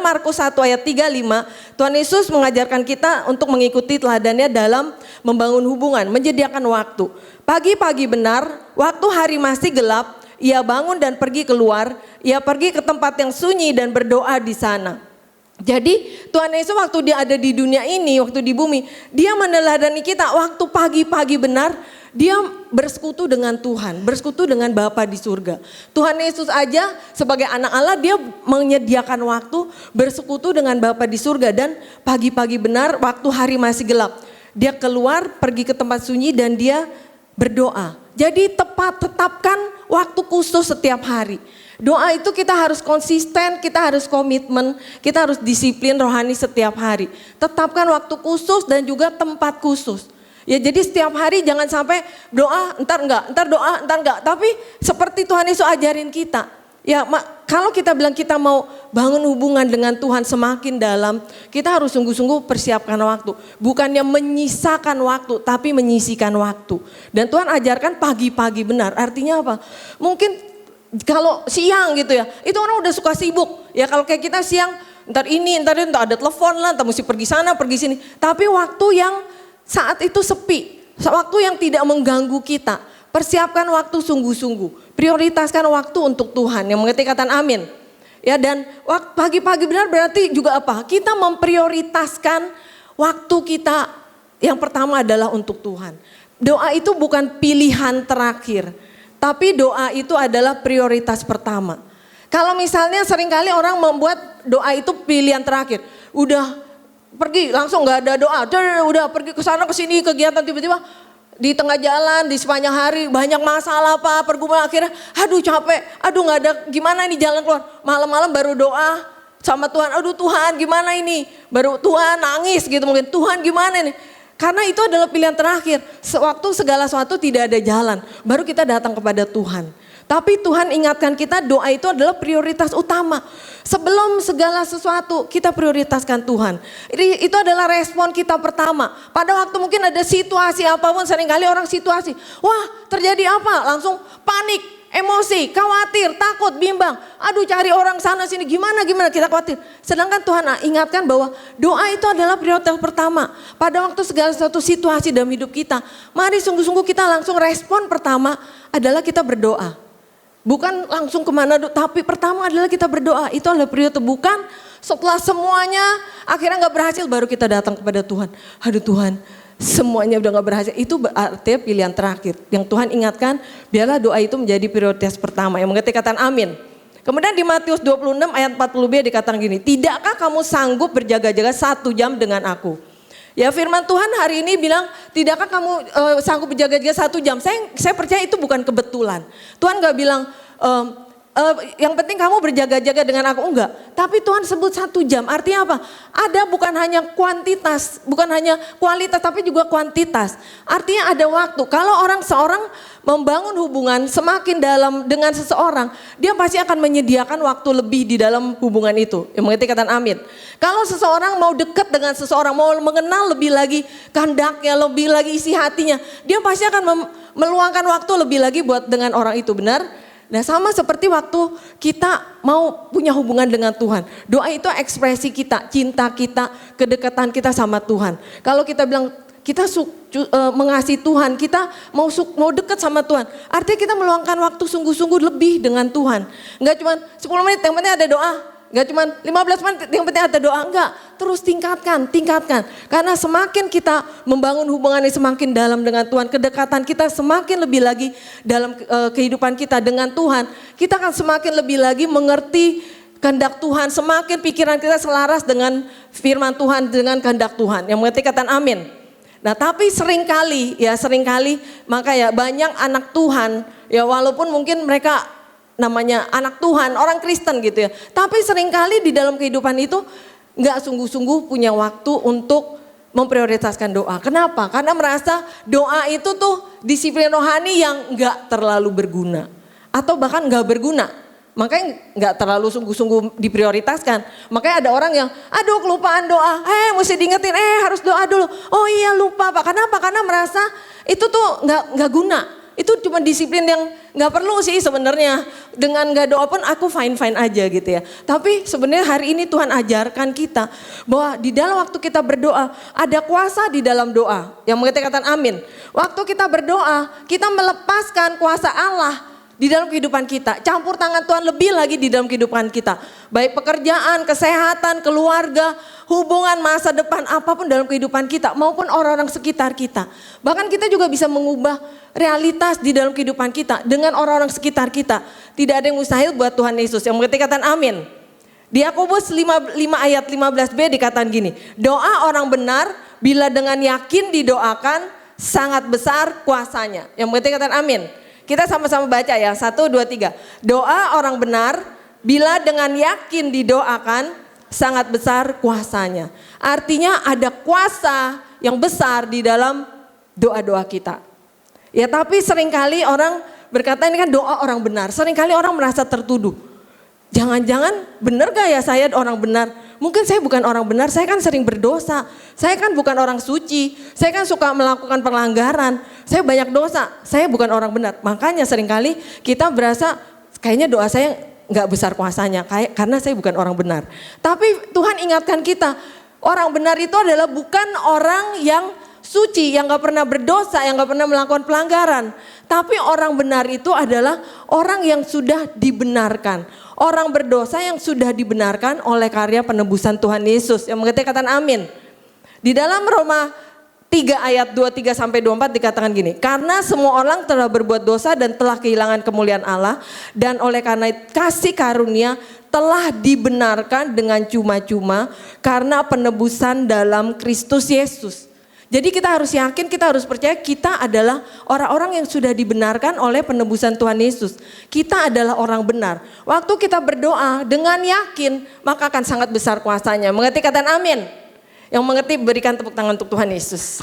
Markus 1 ayat 35, Tuhan Yesus mengajarkan kita untuk mengikuti teladannya dalam membangun hubungan, menyediakan waktu. Pagi-pagi benar, waktu hari masih gelap, ia bangun dan pergi keluar, ia pergi ke tempat yang sunyi dan berdoa di sana. Jadi Tuhan Yesus waktu dia ada di dunia ini, waktu di bumi, dia meneladani kita waktu pagi-pagi benar, dia bersekutu dengan Tuhan, bersekutu dengan Bapa di surga. Tuhan Yesus aja sebagai anak Allah dia menyediakan waktu bersekutu dengan Bapa di surga dan pagi-pagi benar waktu hari masih gelap. Dia keluar pergi ke tempat sunyi dan dia berdoa. Jadi tetapkan waktu khusus setiap hari. Doa itu kita harus konsisten, kita harus komitmen, kita harus disiplin rohani setiap hari. Tetapkan waktu khusus dan juga tempat khusus. Ya jadi setiap hari jangan sampai doa, ntar doa, ntar enggak. Tapi seperti Tuhan Yesus ajarin kita. Ya kalau kita bilang kita mau bangun hubungan dengan Tuhan semakin dalam, kita harus sungguh-sungguh persiapkan waktu. Bukannya menyisakan waktu, tapi menyisikan waktu. Dan Tuhan ajarkan pagi-pagi benar. Artinya apa? Mungkin kalau siang gitu ya, itu orang udah suka sibuk. Ya kalau kayak kita siang, ntar ada telepon lah, ntar mesti pergi sana, pergi sini. Tapi waktu yang saat itu sepi, waktu yang tidak mengganggu kita. Persiapkan waktu sungguh-sungguh. Prioritaskan waktu untuk Tuhan. Yang mengerti kata amin. Ya dan pagi-pagi benar berarti juga apa? Kita memprioritaskan waktu kita yang pertama adalah untuk Tuhan. Doa itu bukan pilihan terakhir. Tapi doa itu adalah prioritas pertama. Kalau misalnya seringkali orang membuat doa itu pilihan terakhir. Udah pergi langsung gak ada doa. Udah pergi ke sana ke sini kegiatan tiba-tiba di tengah jalan di sepanjang hari banyak masalah apa pergumulan akhirnya aduh capek. Aduh gak ada gimana ini jalan keluar. Malam-malam baru doa sama Tuhan. Aduh Tuhan gimana ini. Baru Tuhan nangis gitu mungkin. Tuhan gimana ini. Karena itu adalah pilihan terakhir. Sewaktu segala sesuatu tidak ada jalan, baru kita datang kepada Tuhan. Tapi Tuhan ingatkan kita doa itu adalah prioritas utama. Sebelum segala sesuatu kita prioritaskan Tuhan. Itu adalah respon kita pertama. Pada waktu mungkin ada situasi apapun, seringkali orang situasi. Wah terjadi apa? Langsung panik. Emosi, khawatir, takut, bimbang. Aduh cari orang sana sini gimana kita khawatir. Sedangkan Tuhan ingatkan bahwa doa itu adalah prioritas pertama. Pada waktu segala suatu situasi dalam hidup kita. Mari sungguh-sungguh kita langsung respon pertama adalah kita berdoa. Bukan langsung kemana, tapi pertama adalah kita berdoa. Itu adalah prioritas, bukan setelah semuanya akhirnya gak berhasil baru kita datang kepada Tuhan. Aduh Tuhan. Semuanya udah gak berhasil, itu artinya pilihan terakhir. Yang Tuhan ingatkan, biarlah doa itu menjadi prioritas pertama. Yang mengerti katakan amin. Kemudian di Matius 26 ayat 40b dikatakan gini, tidakkah kamu sanggup berjaga-jaga 1 jam dengan aku? Ya firman Tuhan hari ini bilang, tidakkah kamu sanggup berjaga-jaga 1 jam? Saya percaya itu bukan kebetulan. Tuhan gak bilang, yang penting kamu berjaga-jaga dengan aku, enggak. Tapi Tuhan sebut 1 jam, artinya apa? Ada bukan hanya kuantitas, bukan hanya kualitas tapi juga kuantitas. Artinya ada waktu. Kalau seorang membangun hubungan semakin dalam dengan seseorang, dia pasti akan menyediakan waktu lebih di dalam hubungan itu. Yang mengerti kata amin. Kalau seseorang mau dekat dengan seseorang, mau mengenal lebih lagi kehendaknya, lebih lagi isi hatinya, dia pasti akan meluangkan waktu lebih lagi buat dengan orang itu, benar? Nah sama seperti waktu kita mau punya hubungan dengan Tuhan. Doa itu ekspresi kita, cinta kita, kedekatan kita sama Tuhan. Kalau kita bilang kita mengasihi Tuhan, kita mau dekat sama Tuhan. Artinya kita meluangkan waktu sungguh-sungguh lebih dengan Tuhan. Enggak cuma 10 menit yang penting ada doa. Enggak cuma 15 menit yang penting ada doa, enggak. Terus tingkatkan. Karena semakin kita membangun hubungan yang semakin dalam dengan Tuhan, kedekatan kita semakin lebih lagi dalam kehidupan kita dengan Tuhan, kita akan semakin lebih lagi mengerti kehendak Tuhan, semakin pikiran kita selaras dengan firman Tuhan, dengan kehendak Tuhan. Yang mengerti kata amin. Nah tapi seringkali maka ya banyak anak Tuhan, ya walaupun mungkin mereka namanya anak Tuhan, orang Kristen gitu ya. Tapi seringkali di dalam kehidupan itu gak sungguh-sungguh punya waktu untuk memprioritaskan doa. Kenapa? Karena merasa doa itu tuh disiplin rohani yang gak terlalu berguna. Atau bahkan gak berguna. Makanya gak terlalu sungguh-sungguh diprioritaskan. Makanya ada orang yang aduh kelupaan doa. Mesti diingetin harus doa dulu. Oh iya lupa Pak. Kenapa? Karena merasa itu tuh gak guna. Itu cuma disiplin yang gak perlu sih sebenarnya. Dengan gak doa pun aku fine-fine aja gitu ya. Tapi sebenarnya hari ini Tuhan ajarkan kita bahwa di dalam waktu kita berdoa ada kuasa di dalam doa. Yang mengerti kata amin. Waktu kita berdoa kita melepaskan kuasa Allah di dalam kehidupan kita. Campur tangan Tuhan lebih lagi di dalam kehidupan kita. Baik pekerjaan, kesehatan, keluarga, hubungan masa depan apapun dalam kehidupan kita. Maupun orang-orang sekitar kita. Bahkan kita juga bisa mengubah realitas di dalam kehidupan kita. Dengan orang-orang sekitar kita. Tidak ada yang mustahil buat Tuhan Yesus. Yang mengerti kata amin. Di Yakobus 5 ayat 15b dikatakan gini. Doa orang benar bila dengan yakin didoakan sangat besar kuasanya. Yang mengerti kata amin. Kita sama-sama baca ya, 1, 2, 3. Doa orang benar bila dengan yakin didoakan sangat besar kuasanya. Artinya ada kuasa yang besar di dalam doa-doa kita. Ya tapi seringkali orang berkata ini kan doa orang benar. Seringkali orang merasa tertuduh. Jangan-jangan benar gak ya saya orang benar? Mungkin saya bukan orang benar, saya kan sering berdosa. Saya kan bukan orang suci, saya kan suka melakukan pelanggaran. Saya banyak dosa, saya bukan orang benar. Makanya seringkali kita berasa kayaknya doa saya gak besar kuasanya karena saya bukan orang benar. Tapi Tuhan ingatkan kita, orang benar itu adalah bukan orang yang suci, yang gak pernah berdosa, yang gak pernah melakukan pelanggaran. Tapi orang benar itu adalah orang yang sudah dibenarkan. Orang berdosa yang sudah dibenarkan oleh karya penebusan Tuhan Yesus. Yang mengerti katakan amin. Di dalam Roma 3 ayat 23 sampai 24 dikatakan gini. Karena semua orang telah berbuat dosa dan telah kehilangan kemuliaan Allah. Dan oleh karena kasih karunia telah dibenarkan dengan cuma-cuma karena penebusan dalam Kristus Yesus. Jadi kita harus yakin, kita harus percaya kita adalah orang-orang yang sudah dibenarkan oleh penebusan Tuhan Yesus. Kita adalah orang benar. Waktu kita berdoa dengan yakin, maka akan sangat besar kuasanya. Mengerti katakan amin? Yang mengerti berikan tepuk tangan untuk Tuhan Yesus.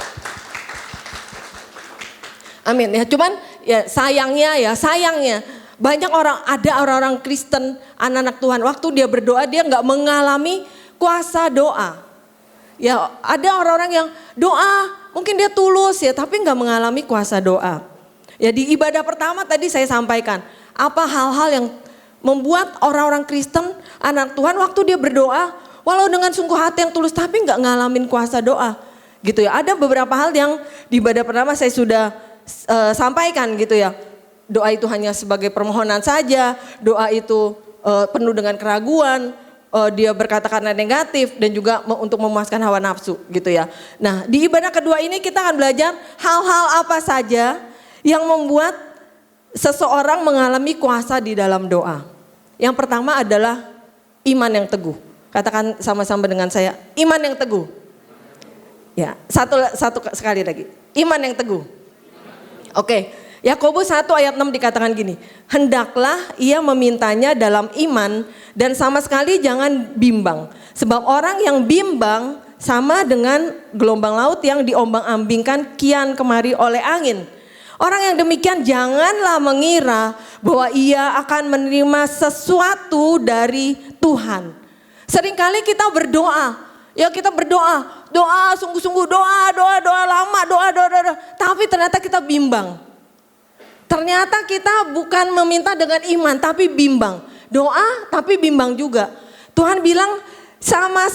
Amin. Ya, cuman ya sayangnya banyak ada orang-orang Kristen, anak-anak Tuhan, waktu dia berdoa dia nggak mengalami kuasa doa. Ya ada orang-orang yang doa mungkin dia tulus ya tapi nggak mengalami kuasa doa. Ya di ibadah pertama tadi saya sampaikan apa hal-hal yang membuat orang-orang Kristen anak Tuhan waktu dia berdoa walau dengan sungguh hati yang tulus tapi nggak ngalamin kuasa doa gitu ya. Ada beberapa hal yang di ibadah pertama saya sudah sampaikan gitu ya. Doa itu hanya sebagai permohonan saja, doa itu penuh dengan keraguan. Dia berkata karena negatif dan juga untuk memuaskan hawa nafsu gitu ya. Nah di ibadah kedua ini kita akan belajar hal-hal apa saja yang membuat seseorang mengalami kuasa di dalam doa. Yang pertama adalah iman yang teguh. Katakan sama-sama dengan saya, iman yang teguh. Ya, satu sekali lagi, iman yang teguh. Oke. Yakobus 1 ayat 6 dikatakan gini, hendaklah ia memintanya dalam iman dan sama sekali jangan bimbang. Sebab orang yang bimbang sama dengan gelombang laut yang diombang-ambingkan kian kemari oleh angin. Orang yang demikian janganlah mengira bahwa ia akan menerima sesuatu dari Tuhan. Seringkali kita berdoa, ya kita berdoa, doa sungguh-sungguh, doa lama, doa. Tapi ternyata kita bimbang. Ternyata kita bukan meminta dengan iman tapi bimbang. Doa tapi bimbang juga. Tuhan bilang sama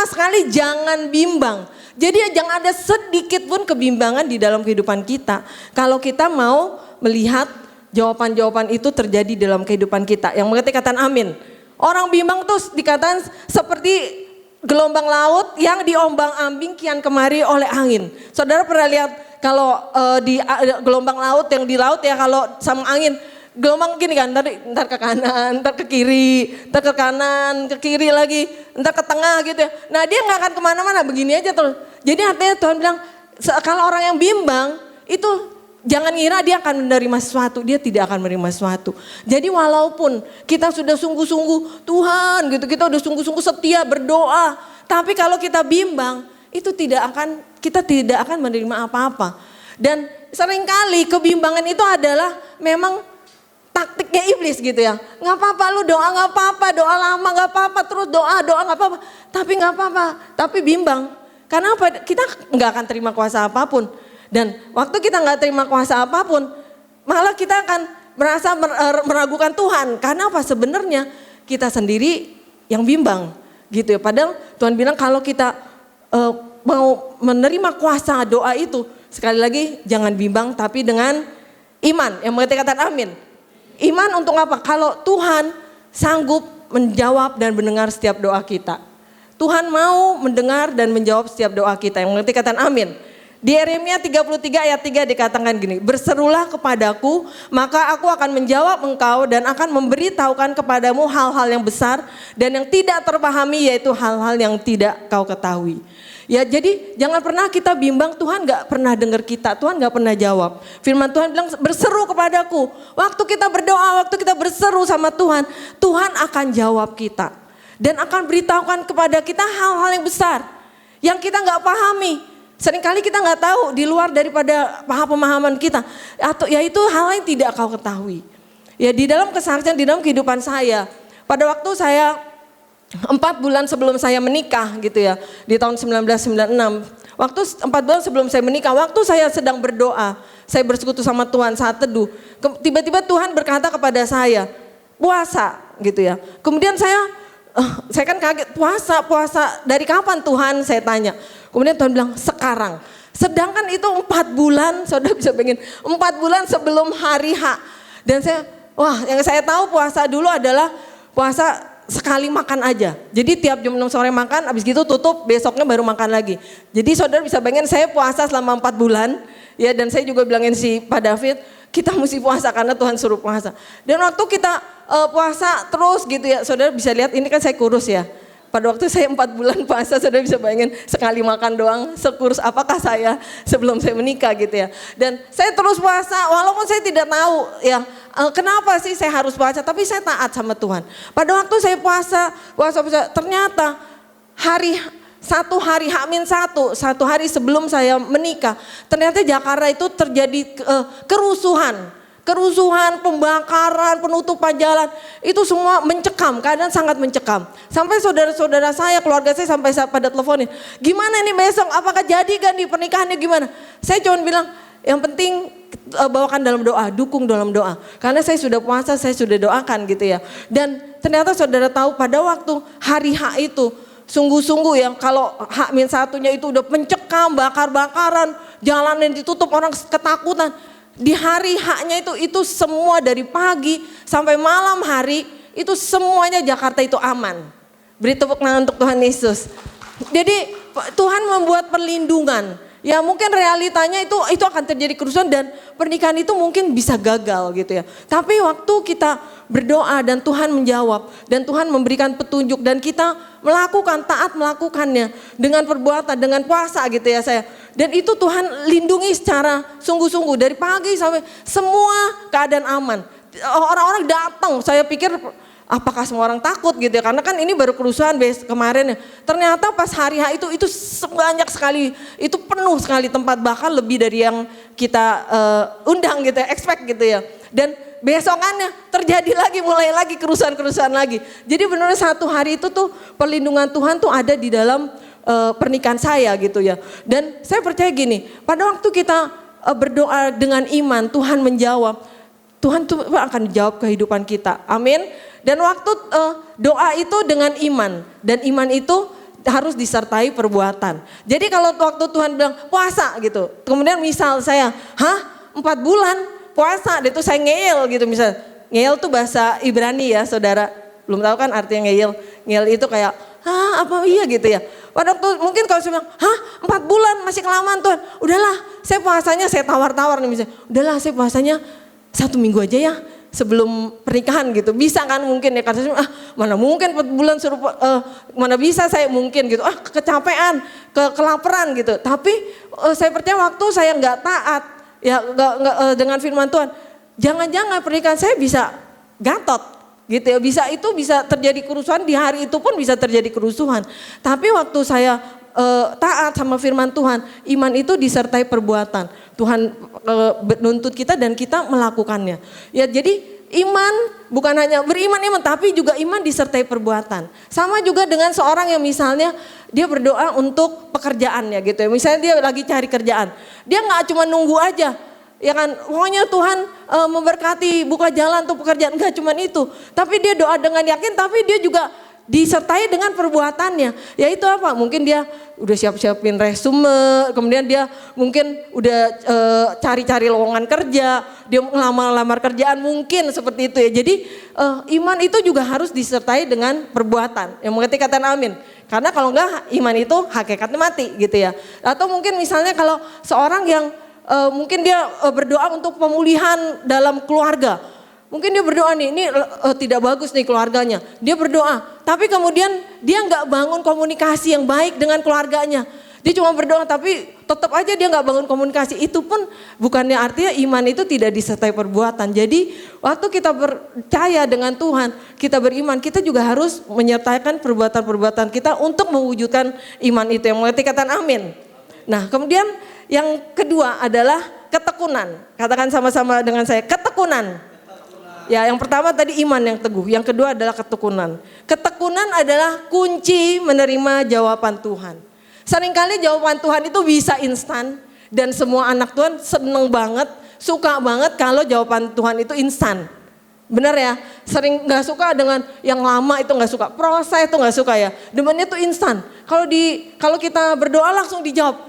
sekali jangan bimbang. Jadi jangan ada sedikit pun kebimbangan di dalam kehidupan kita. Kalau kita mau melihat jawaban-jawaban itu terjadi dalam kehidupan kita. Yang mengerti katakan amin. Orang bimbang tuh dikatakan seperti gelombang laut yang diombang-ambing kian kemari oleh angin. Saudara pernah lihat kalau di gelombang laut yang di laut ya kalau sama angin gelombang gini kan ntar ke kanan, ntar ke kiri, ntar ke kanan, ke kiri lagi, ntar ke tengah gitu ya. Nah dia nggak akan kemana-mana begini aja terus. Jadi artinya Tuhan bilang kalau orang yang bimbang itu jangan ngira dia akan menerima sesuatu, dia tidak akan menerima sesuatu. Jadi walaupun kita sudah sungguh-sungguh Tuhan gitu, kita udah sungguh-sungguh setia berdoa, tapi kalau kita bimbang itu kita tidak akan menerima apa-apa. Dan seringkali kebimbangan itu adalah memang taktiknya iblis gitu ya. Nggak apa-apa lu doa nggak apa-apa, doa lama nggak apa-apa, terus doa nggak apa-apa. Tapi nggak apa-apa, tapi bimbang. Karena apa? Kita nggak akan terima kuasa apapun. Dan waktu kita nggak terima kuasa apapun, malah kita akan merasa meragukan Tuhan. Karena apa? Sebenarnya kita sendiri yang bimbang gitu ya. Padahal Tuhan bilang kalau kita mau menerima kuasa doa itu, sekali lagi jangan bimbang tapi dengan iman. Yang mengerti kata amin. Iman untuk apa? Kalau Tuhan sanggup menjawab dan mendengar setiap doa kita. Tuhan mau mendengar dan menjawab setiap doa kita. Yang mengerti kata amin. Di Yeremia 33 ayat 3 dikatakan gini, berserulah kepadaku maka aku akan menjawab engkau dan akan memberitahukan kepadamu hal-hal yang besar dan yang tidak terpahami yaitu hal-hal yang tidak kau ketahui. Ya jadi jangan pernah kita bimbang, Tuhan gak pernah dengar kita, Tuhan gak pernah jawab. Firman Tuhan bilang berseru kepadaku. Waktu kita berdoa, waktu kita berseru sama Tuhan, Tuhan akan jawab kita. Dan akan beritahukan kepada kita hal-hal yang besar yang kita gak pahami. Seringkali kita gak tahu di luar daripada pemahaman kita. Atau yaitu hal yang tidak kau ketahui. Ya di dalam kesaksian, di dalam kehidupan saya. Pada waktu saya 4 bulan sebelum saya menikah gitu ya, di tahun 1996. Waktu 4 bulan sebelum saya menikah, waktu saya sedang berdoa, saya bersekutu sama Tuhan saat teduh. Tiba-tiba Tuhan berkata kepada saya, puasa gitu ya. Kemudian saya kan kaget, puasa dari kapan Tuhan, saya tanya. Kemudian Tuhan bilang sekarang. Sedangkan itu 4 bulan, saudara bisa bayangin, 4 bulan sebelum hari H. Dan yang saya tahu puasa dulu adalah puasa sekali makan aja. Jadi tiap jam 6 sore makan, habis gitu tutup, besoknya baru makan lagi. Jadi saudara bisa bayangin saya puasa selama 4 bulan. Ya, dan saya juga bilangin si Pak David, kita mesti puasa karena Tuhan suruh puasa. Dan waktu kita puasa terus gitu ya, saudara bisa lihat ini kan saya kurus ya. Pada waktu saya 4 bulan puasa, saudara bisa bayangin sekali makan doang, sekurus apakah saya sebelum saya menikah gitu ya. Dan saya terus puasa, walaupun saya tidak tahu ya kenapa sih saya harus puasa, tapi saya taat sama Tuhan. Pada waktu saya puasa, ternyata satu hari H-1, 1 hari sebelum saya menikah, ternyata Jakarta itu terjadi kerusuhan, pembakaran, penutupan jalan, itu semua mencekam, keadaan sangat mencekam. Sampai saudara-saudara saya, keluarga saya sampai pada teleponin, gimana nih besok, apakah jadi kan di pernikahannya gimana? Saya cuma bilang, yang penting bawakan dalam doa, dukung dalam doa. Karena saya sudah puasa, saya sudah doakan gitu ya. Dan ternyata saudara tahu pada waktu hari H itu, sungguh-sungguh ya, kalau H-1-nya itu udah mencekam, bakar-bakaran, jalan yang ditutup, orang ketakutan. Di hari H-nya itu semua dari pagi sampai malam hari itu semuanya Jakarta itu aman. Beri tepuk tangan untuk Tuhan Yesus. Jadi Tuhan membuat perlindungan. Ya mungkin realitanya itu akan terjadi kerusuhan dan pernikahan itu mungkin bisa gagal gitu ya. Tapi waktu kita berdoa dan Tuhan menjawab dan Tuhan memberikan petunjuk dan kita taat melakukannya dengan perbuatan, dengan puasa gitu ya saya. Dan itu Tuhan lindungi secara sungguh-sungguh dari pagi sampai semua keadaan aman. Orang-orang datang, saya pikir apakah semua orang takut gitu ya, karena kan ini baru kerusuhan kemarin ya. Ternyata pas hari H itu banyak sekali, itu penuh sekali tempat, bahkan lebih dari yang kita undang gitu ya, expect gitu ya. Dan besokannya terjadi lagi, mulai lagi kerusuhan lagi. Jadi benar satu hari itu tuh perlindungan Tuhan tuh ada di dalam pernikahan saya gitu ya. Dan saya percaya gini, pada waktu kita berdoa dengan iman, Tuhan menjawab, Tuhan tuh akan jawab kehidupan kita. Amin. Dan waktu doa itu dengan iman, dan iman itu harus disertai perbuatan. Jadi kalau waktu Tuhan bilang puasa gitu, kemudian misal saya, 4 bulan puasa, itu saya ngeyel gitu misal. Ngeyel tuh bahasa Ibrani ya saudara, belum tahu kan artinya ngeyel. Ngeyel itu kayak, apa iya gitu ya. Pada waktu mungkin kalau saya bilang, 4 bulan masih kelamaan Tuhan. Udahlah, saya puasanya saya tawar-tawar nih misalnya. Udahlah saya puasanya 1 minggu aja ya sebelum pernikahan gitu. Bisa kan mungkin ya, karena mana mungkin 4 bulan suruh, mana bisa saya mungkin gitu. Kecapean, kelaparan gitu. Tapi saya percaya waktu saya nggak taat ya dengan firman Tuhan. Jangan-jangan pernikahan saya bisa gatot. Gitu ya, bisa terjadi kerusuhan, di hari itu pun bisa terjadi kerusuhan. Tapi waktu saya taat sama firman Tuhan, iman itu disertai perbuatan. Tuhan menuntut kita dan kita melakukannya. Ya jadi iman bukan hanya beriman, tapi juga iman disertai perbuatan. Sama juga dengan seorang yang misalnya dia berdoa untuk pekerjaannya gitu ya. Misalnya dia lagi cari kerjaan, dia nggak cuma nunggu aja. Ya kan, pokoknya Tuhan memberkati, buka jalan untuk pekerjaan, enggak cuma itu. Tapi dia doa dengan yakin, tapi dia juga disertai dengan perbuatannya. Yaitu apa? Mungkin dia udah siap-siapin resume, kemudian dia mungkin udah cari-cari lowongan kerja, dia ngelamar kerjaan mungkin seperti itu ya. Jadi iman itu juga harus disertai dengan perbuatan. Yang mengerti kata amin. Karena kalau enggak iman itu hakikatnya mati gitu ya. Atau mungkin misalnya kalau seorang yang mungkin dia berdoa untuk pemulihan dalam keluarga. Mungkin dia berdoa nih, ini tidak bagus nih keluarganya. Dia berdoa, tapi kemudian dia nggak bangun komunikasi yang baik dengan keluarganya. Dia cuma berdoa tapi tetap aja dia nggak bangun komunikasi. Itu pun bukannya artinya iman itu tidak disertai perbuatan. Jadi waktu kita percaya dengan Tuhan, kita beriman, kita juga harus menyertakan perbuatan-perbuatan kita untuk mewujudkan iman itu. Yang mengerti katakan amin. Nah kemudian yang kedua adalah ketekunan. Katakan sama-sama dengan saya, ketekunan. Ya, yang pertama tadi iman yang teguh, yang kedua adalah ketekunan. Ketekunan adalah kunci menerima jawaban Tuhan. Seringkali jawaban Tuhan itu bisa instan dan semua anak Tuhan seneng banget, suka banget kalau jawaban Tuhan itu instan. Benar ya? Sering gak suka dengan yang lama itu gak suka, proses itu gak suka ya. Demennya itu instan. Kalau kita berdoa langsung dijawab,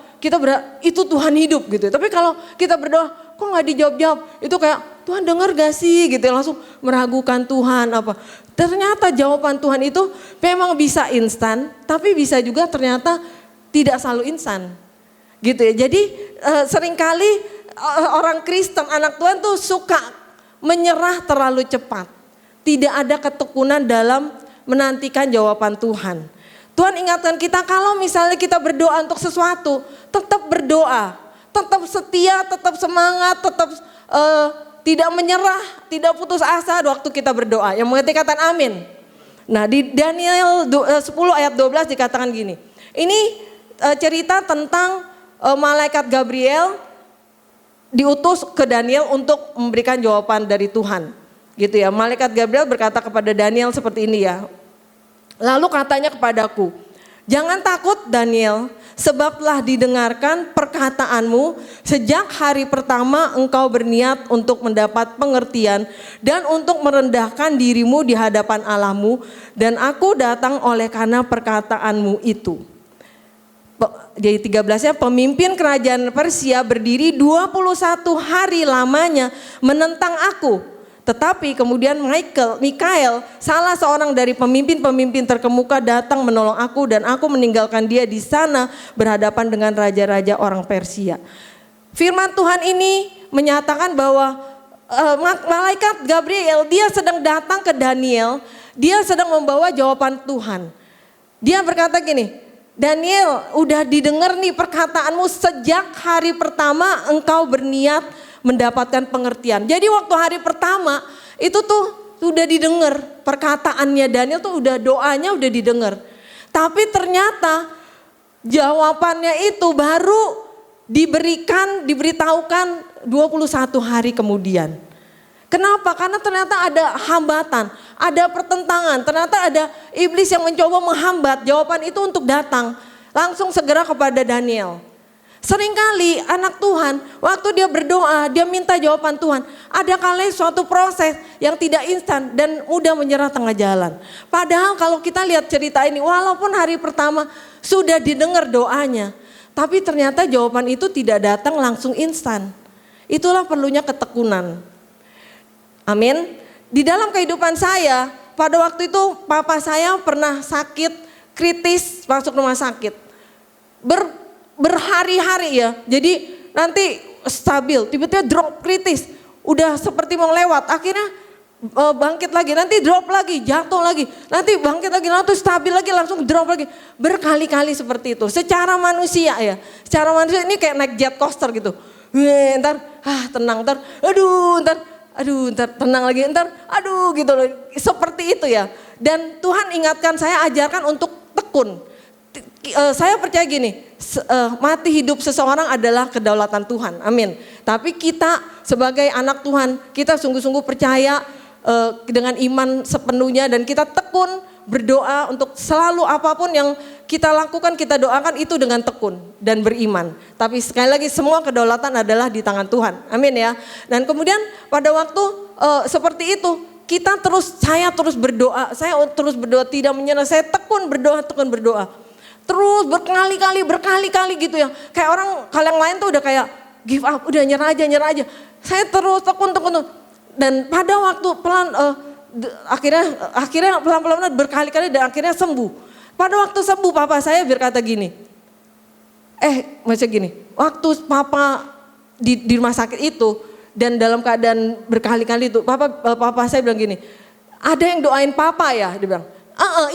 itu Tuhan hidup gitu. Tapi kalau kita berdoa kok gak dijawab-jawab, itu kayak Tuhan dengar gak sih gitu, langsung meragukan Tuhan apa. Ternyata jawaban Tuhan itu memang bisa instan, tapi bisa juga ternyata tidak selalu instan. Gitu ya. Jadi seringkali orang Kristen, anak Tuhan tuh suka menyerah terlalu cepat. Tidak ada ketekunan dalam menantikan jawaban Tuhan. Tuhan ingatkan kita kalau misalnya kita berdoa untuk sesuatu, tetap berdoa, tetap setia, tetap semangat, tetap tidak menyerah, tidak putus asa waktu kita berdoa. Yang mengerti katakan amin. Nah di Daniel 10 ayat 12 dikatakan gini. Ini cerita tentang malaikat Gabriel diutus ke Daniel untuk memberikan jawaban dari Tuhan. Gitu ya. Malaikat Gabriel berkata kepada Daniel seperti ini ya. Lalu katanya kepadaku, jangan takut Daniel, sebab telah didengarkan perkataanmu sejak hari pertama engkau berniat untuk mendapat pengertian dan untuk merendahkan dirimu di hadapan Allahmu, dan aku datang oleh karena perkataanmu itu. Jadi 13-nya, pemimpin kerajaan Persia berdiri 21 hari lamanya menentang aku. Tetapi kemudian Mikael, salah seorang dari pemimpin-pemimpin terkemuka datang menolong aku dan aku meninggalkan dia di sana berhadapan dengan raja-raja orang Persia. Firman Tuhan ini menyatakan bahwa malaikat Gabriel dia sedang datang ke Daniel, dia sedang membawa jawaban Tuhan. Dia berkata gini, Daniel udah didengar nih perkataanmu sejak hari pertama engkau berniat mendapatkan pengertian. Jadi waktu hari pertama itu tuh sudah didengar perkataannya Daniel tuh doanya udah didengar. Tapi ternyata jawabannya itu baru diberitahukan 21 hari kemudian. Kenapa? Karena ternyata ada hambatan, ada pertentangan, ternyata ada iblis yang mencoba menghambat jawaban itu untuk datang langsung segera kepada Daniel. Seringkali anak Tuhan waktu dia berdoa, dia minta jawaban Tuhan, ada kali suatu proses yang tidak instan dan mudah menyerah tengah jalan. Padahal kalau kita lihat cerita ini, walaupun hari pertama sudah didengar doanya, tapi ternyata jawaban itu tidak datang langsung instan. Itulah perlunya ketekunan. Amin. Di dalam kehidupan saya, pada waktu itu papa saya pernah sakit kritis, masuk rumah sakit. Berhari-hari ya, jadi nanti stabil, tiba-tiba drop kritis, udah seperti mau lewat, akhirnya bangkit lagi, nanti drop lagi, jatuh lagi, nanti bangkit lagi, nanti stabil lagi, langsung drop lagi, berkali-kali seperti itu. Secara manusia ya, secara manusia ini kayak naik jet coaster gitu, ntar tenang, ntar ntar tenang lagi, ntar gitu loh, seperti itu ya. Dan Tuhan ingatkan saya, ajarkan untuk tekun. Saya percaya gini, mati hidup seseorang adalah kedaulatan Tuhan, amin. Tapi kita sebagai anak Tuhan, kita sungguh-sungguh percaya dengan iman sepenuhnya dan kita tekun berdoa untuk selalu apapun yang kita lakukan, kita doakan itu dengan tekun dan beriman. Tapi sekali lagi semua kedaulatan adalah di tangan Tuhan, amin ya. Dan kemudian pada waktu seperti itu, saya terus berdoa, tidak menyerah, saya tekun berdoa. Terus berkali-kali gitu ya. Kayak kalau yang lain tuh udah kayak give up, udah nyerah aja. Saya terus tekun. Dan pada waktu akhirnya pelan-pelan berkali-kali dan akhirnya sembuh. Pada waktu sembuh papa saya berkata gini. Waktu papa di rumah sakit itu dan dalam keadaan berkali-kali itu, papa saya bilang gini, ada yang doain papa ya? Dia bilang,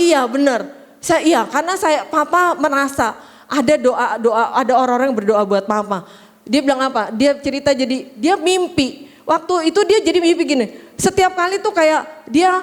iya benar. Karena papa merasa ada orang-orang yang berdoa buat mama. Dia bilang apa? Dia cerita jadi dia mimpi. Waktu itu dia jadi mimpi gini. Setiap kali tuh kayak dia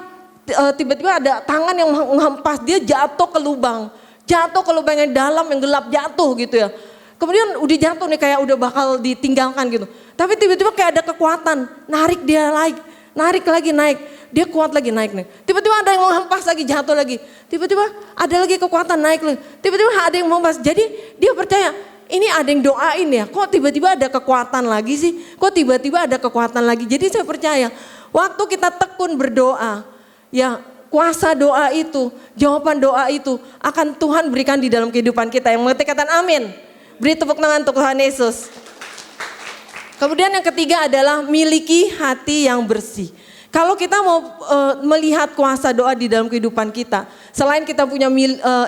tiba-tiba ada tangan yang menghempas dia jatuh ke lubang. Jatuh ke lubang yang dalam yang gelap jatuh gitu ya. Kemudian udah jatuh nih kayak udah bakal ditinggalkan gitu. Tapi tiba-tiba kayak ada kekuatan narik dia naik. Narik lagi naik. Dia kuat lagi naik nih. Tiba-tiba ada yang menghempas lagi jatuh lagi. Tiba-tiba ada lagi kekuatan naik lagi. Tiba-tiba ada yang menghempas. Jadi dia percaya ini ada yang doain ya. Kok tiba-tiba ada kekuatan lagi sih? Kok tiba-tiba ada kekuatan lagi? Jadi saya percaya waktu kita tekun berdoa ya kuasa doa itu, jawaban doa itu akan Tuhan berikan di dalam kehidupan kita. Yang mengerti katakan amin. Beri tepuk tangan untuk Tuhan Yesus. Kemudian yang ketiga adalah miliki hati yang bersih. Kalau kita mau melihat kuasa doa di dalam kehidupan kita, selain kita punya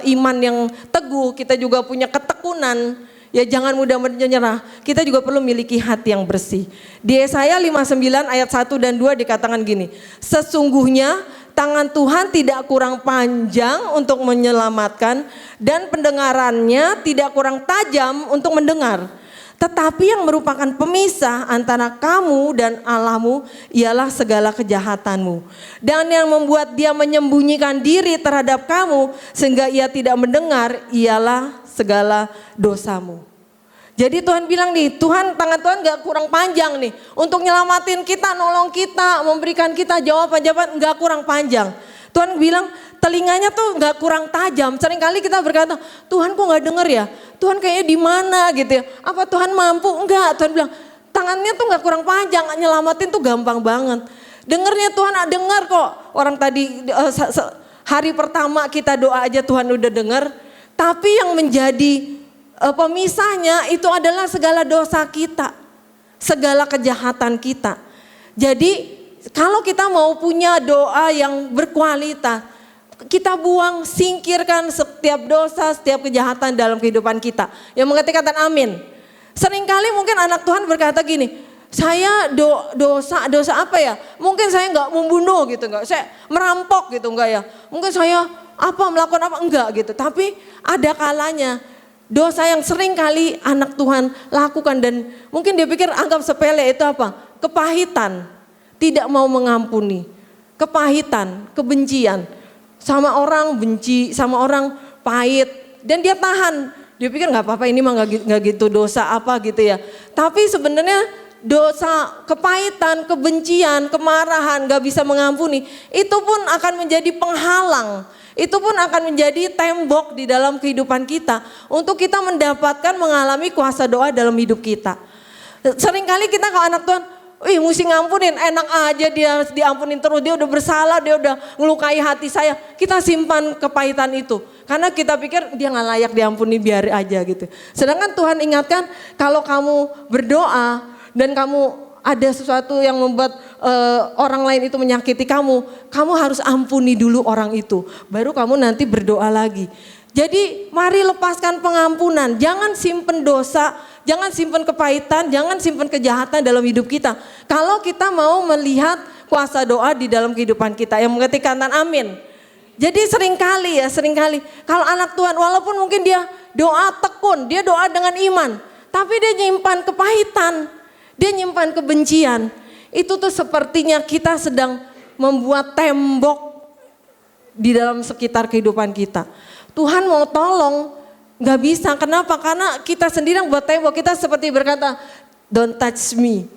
iman yang teguh, kita juga punya ketekunan, ya jangan mudah menyerah. Kita juga perlu miliki hati yang bersih. Di Yesaya 59 ayat 1 dan 2 dikatakan gini, sesungguhnya tangan Tuhan tidak kurang panjang untuk menyelamatkan dan pendengarannya tidak kurang tajam untuk mendengar. Tetapi yang merupakan pemisah antara kamu dan Allahmu ialah segala kejahatanmu. Dan yang membuat dia menyembunyikan diri terhadap kamu sehingga ia tidak mendengar ialah segala dosamu. Jadi Tuhan bilang nih, tangan Tuhan gak kurang panjang nih. Untuk nyelamatin kita, nolong kita, memberikan kita jawaban-jawaban gak kurang panjang. Tuhan bilang telinganya tuh gak kurang tajam. Seringkali kita berkata, Tuhan kok gak denger ya? Tuhan kayaknya di mana gitu ya? Apa Tuhan mampu? Enggak, Tuhan bilang tangannya tuh gak kurang panjang, nyelamatin tuh gampang banget. Dengernya Tuhan dengar kok. Orang tadi hari pertama kita doa aja Tuhan udah denger. Tapi yang menjadi pemisahnya itu adalah segala dosa kita. Segala kejahatan kita. Jadi kalau kita mau punya doa yang berkualitas, kita buang, singkirkan setiap dosa, setiap kejahatan dalam kehidupan kita. Yang mengerti kata amin. Seringkali mungkin anak Tuhan berkata gini, saya dosa apa ya? Mungkin saya nggak membunuh gitu, nggak. Saya merampok gitu, nggak ya? Mungkin saya melakukan apa enggak gitu. Tapi ada kalanya dosa yang seringkali anak Tuhan lakukan dan mungkin dia pikir anggap sepele itu apa? Kepahitan, tidak mau mengampuni, kepahitan, kebencian. Sama orang benci, sama orang pahit. Dan dia tahan. Dia pikir gak apa-apa ini mah gak gitu dosa apa gitu ya. Tapi sebenarnya dosa kepahitan, kebencian, kemarahan, gak bisa mengampuni. Itu pun akan menjadi penghalang. Itu pun akan menjadi tembok di dalam kehidupan kita. Untuk kita mendapatkan mengalami kuasa doa dalam hidup kita. Seringkali kita kalau anak Tuhan, mesti ngampunin, enak aja dia diampunin terus, dia udah bersalah, dia udah ngelukai hati saya. Kita simpan kepahitan itu, karena kita pikir dia gak layak diampuni, biar aja gitu. Sedangkan Tuhan ingatkan, kalau kamu berdoa dan kamu ada sesuatu yang membuat orang lain itu menyakiti kamu harus ampuni dulu orang itu, baru kamu nanti berdoa lagi. Jadi mari lepaskan pengampunan, jangan simpen dosa, jangan simpen kepahitan, jangan simpen kejahatan dalam hidup kita. Kalau kita mau melihat kuasa doa di dalam kehidupan kita, yang mengerti kata amin. Jadi seringkali kalau anak Tuhan walaupun mungkin dia doa tekun, dia doa dengan iman, tapi dia nyimpan kepahitan, dia nyimpan kebencian. Itu tuh sepertinya kita sedang membuat tembok di dalam sekitar kehidupan kita. Tuhan mau tolong, gak bisa. Kenapa? Karena kita sendiri yang buat tembok. Kita seperti berkata, don't touch me.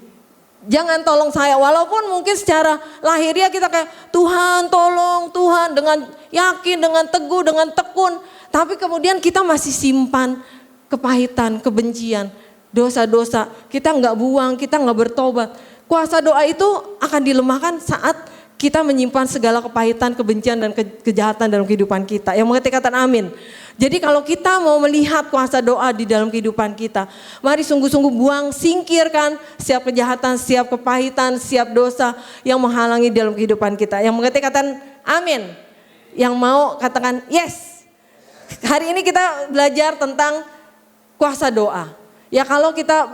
Jangan tolong saya. Walaupun mungkin secara lahiriah kita kayak, Tuhan tolong, Tuhan, dengan yakin, dengan teguh, dengan tekun. Tapi kemudian kita masih simpan kepahitan, kebencian, dosa-dosa. Kita gak buang, kita gak bertobat. Kuasa doa itu akan dilemahkan saat kita menyimpan segala kepahitan, kebencian dan kejahatan dalam kehidupan kita. Yang mengerti kata amin. Jadi kalau kita mau melihat kuasa doa di dalam kehidupan kita, mari sungguh-sungguh buang, singkirkan setiap kejahatan, setiap kepahitan, setiap dosa yang menghalangi dalam kehidupan kita. Yang mengerti kata amin. Yang mau katakan yes. Hari ini kita belajar tentang kuasa doa. Ya kalau kita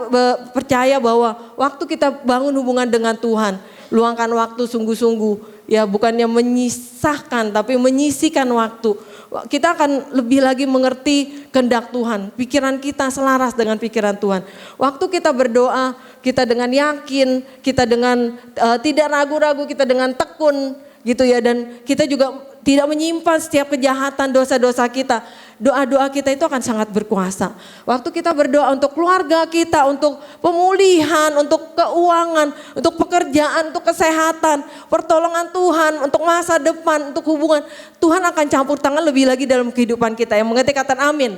percaya bahwa waktu kita bangun hubungan dengan Tuhan, luangkan waktu sungguh-sungguh ya bukannya menyisahkan tapi menyisihkan waktu. Kita akan lebih lagi mengerti kehendak Tuhan. Pikiran kita selaras dengan pikiran Tuhan. Waktu kita berdoa, kita dengan yakin, kita dengan tidak ragu-ragu, kita dengan tekun gitu ya. Dan kita juga tidak menyimpan setiap kejahatan dosa-dosa kita. Doa-doa kita itu akan sangat berkuasa. Waktu kita berdoa untuk keluarga kita, untuk pemulihan, untuk keuangan, untuk pekerjaan, untuk kesehatan, pertolongan Tuhan, untuk masa depan, untuk hubungan. Tuhan akan campur tangan lebih lagi dalam kehidupan kita. Yang mengerti kata amin.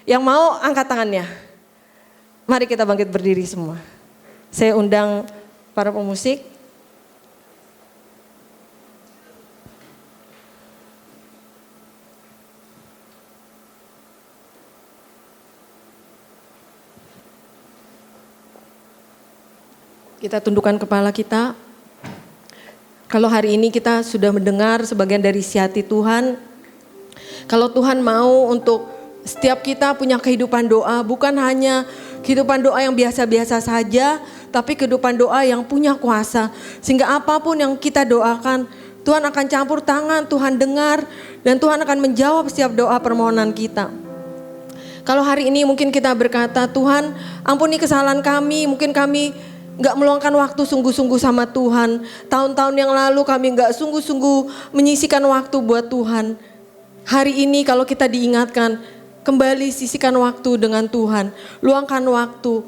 Yang mau angkat tangannya. Mari kita bangkit berdiri semua. Saya undang para pemusik. Kita tundukkan kepala kita. Kalau hari ini kita sudah mendengar sebagian dari isi hati Tuhan. Kalau Tuhan mau untuk setiap kita punya kehidupan doa. Bukan hanya kehidupan doa yang biasa-biasa saja. Tapi kehidupan doa yang punya kuasa. Sehingga apapun yang kita doakan, Tuhan akan campur tangan, Tuhan dengar. Dan Tuhan akan menjawab setiap doa permohonan kita. Kalau hari ini mungkin kita berkata, Tuhan ampuni kesalahan kami, mungkin kami gak meluangkan waktu sungguh-sungguh sama Tuhan. Tahun-tahun yang lalu kami gak sungguh-sungguh menyisihkan waktu buat Tuhan. Hari ini kalau kita diingatkan, kembali sisihkan waktu dengan Tuhan. Luangkan waktu.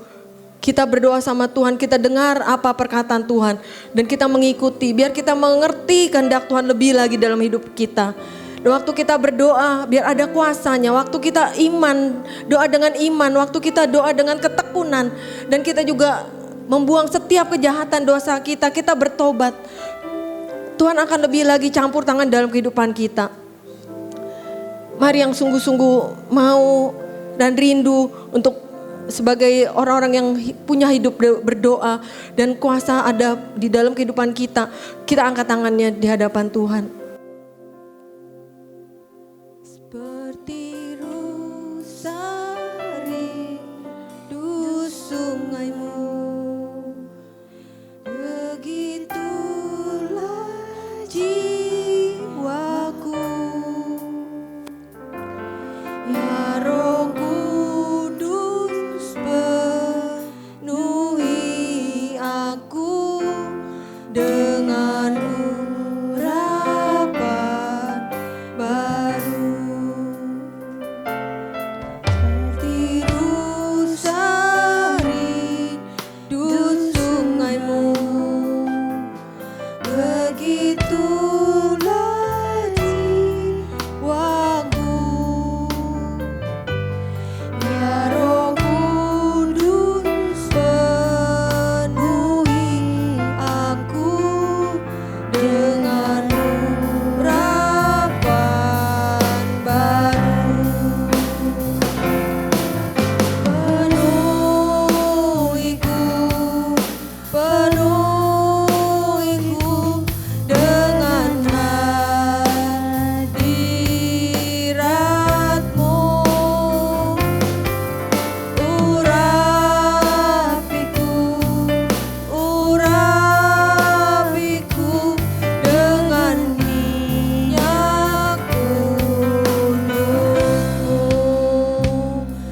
Kita berdoa sama Tuhan, kita dengar apa perkataan Tuhan. Dan kita mengikuti, biar kita mengerti kehendak Tuhan lebih lagi dalam hidup kita. Dan waktu kita berdoa, biar ada kuasanya. Waktu kita iman, doa dengan iman. Waktu kita doa dengan ketekunan. Dan kita juga membuang setiap kejahatan dosa kita, kita bertobat. Tuhan akan lebih lagi campur tangan dalam kehidupan kita. Mari yang sungguh-sungguh mau dan rindu untuk sebagai orang-orang yang punya hidup berdoa dan kuasa ada di dalam kehidupan kita. Kita angkat tangannya di hadapan Tuhan. Seperti rusa rindu sungaimu. Jiwaku, ya Roh Kudus penuhi aku dengan urapan baru. Seperti rusa rindu sungaimu, begitulah jiwaku, ya Roh Kudus penuhi aku dengan urapan baru. Penuhiku, penuhiku dengan hadirat-Mu. Urapiku dengan minyak kudus-Mu.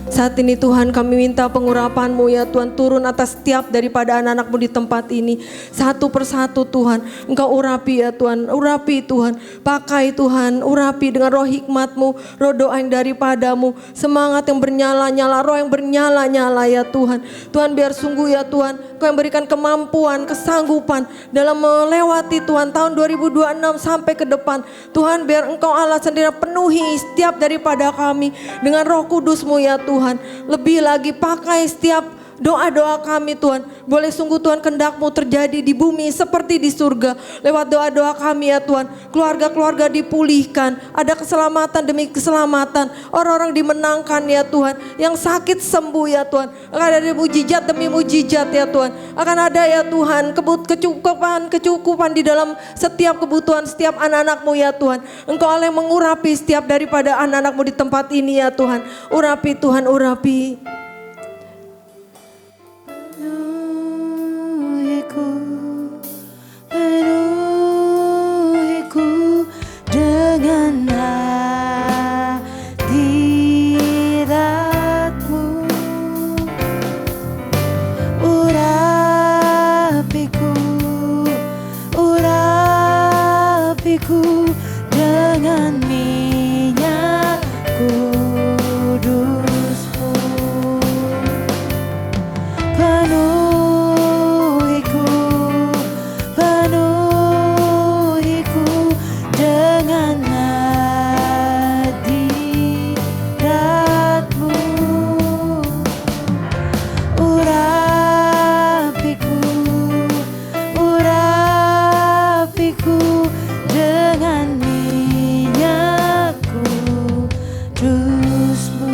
Saat ini Tuhan kami minta pengurapan-Mu ya Tuhan, turun atas setiap daripada anak-anak-Mu di tempat ini. Satu persatu Tuhan, Engkau urapi ya Tuhan, urapi Tuhan. Pakai Tuhan, urapi dengan roh hikmat-Mu, roh doa yang daripada-Mu. Semangat yang bernyala-nyala, roh yang bernyala-nyala ya Tuhan. Tuhan biar sungguh ya Tuhan, Engkau yang berikan kemampuan, kesanggupan dalam melewati Tuhan tahun 2026 sampai ke depan. Tuhan biar Engkau Allah sendiri penuhi setiap daripada kami dengan roh kudus-Mu ya Tuhan. Lebih lagi pakai setiap doa-doa kami Tuhan. Boleh sungguh Tuhan kehendak-Mu terjadi di bumi seperti di surga. Lewat doa-doa kami ya Tuhan. Keluarga-keluarga dipulihkan. Ada keselamatan demi keselamatan. Orang-orang dimenangkan ya Tuhan. Yang sakit sembuh ya Tuhan. Akan ada mujizat demi mujizat ya Tuhan. Akan ada ya Tuhan kecukupan di dalam setiap kebutuhan setiap anak-anak-Mu ya Tuhan. Engkau Allah yang mengurapi setiap daripada anak-anak-Mu di tempat ini ya Tuhan. Urapi Tuhan, urapi. Penuhiku, penuhiku Penuhiku dengan minyak kudus-Mu. Penuhiku, penuhiku dengan hadirat-Mu. Urapiku, urapiku dengan minyak kudus-Mu.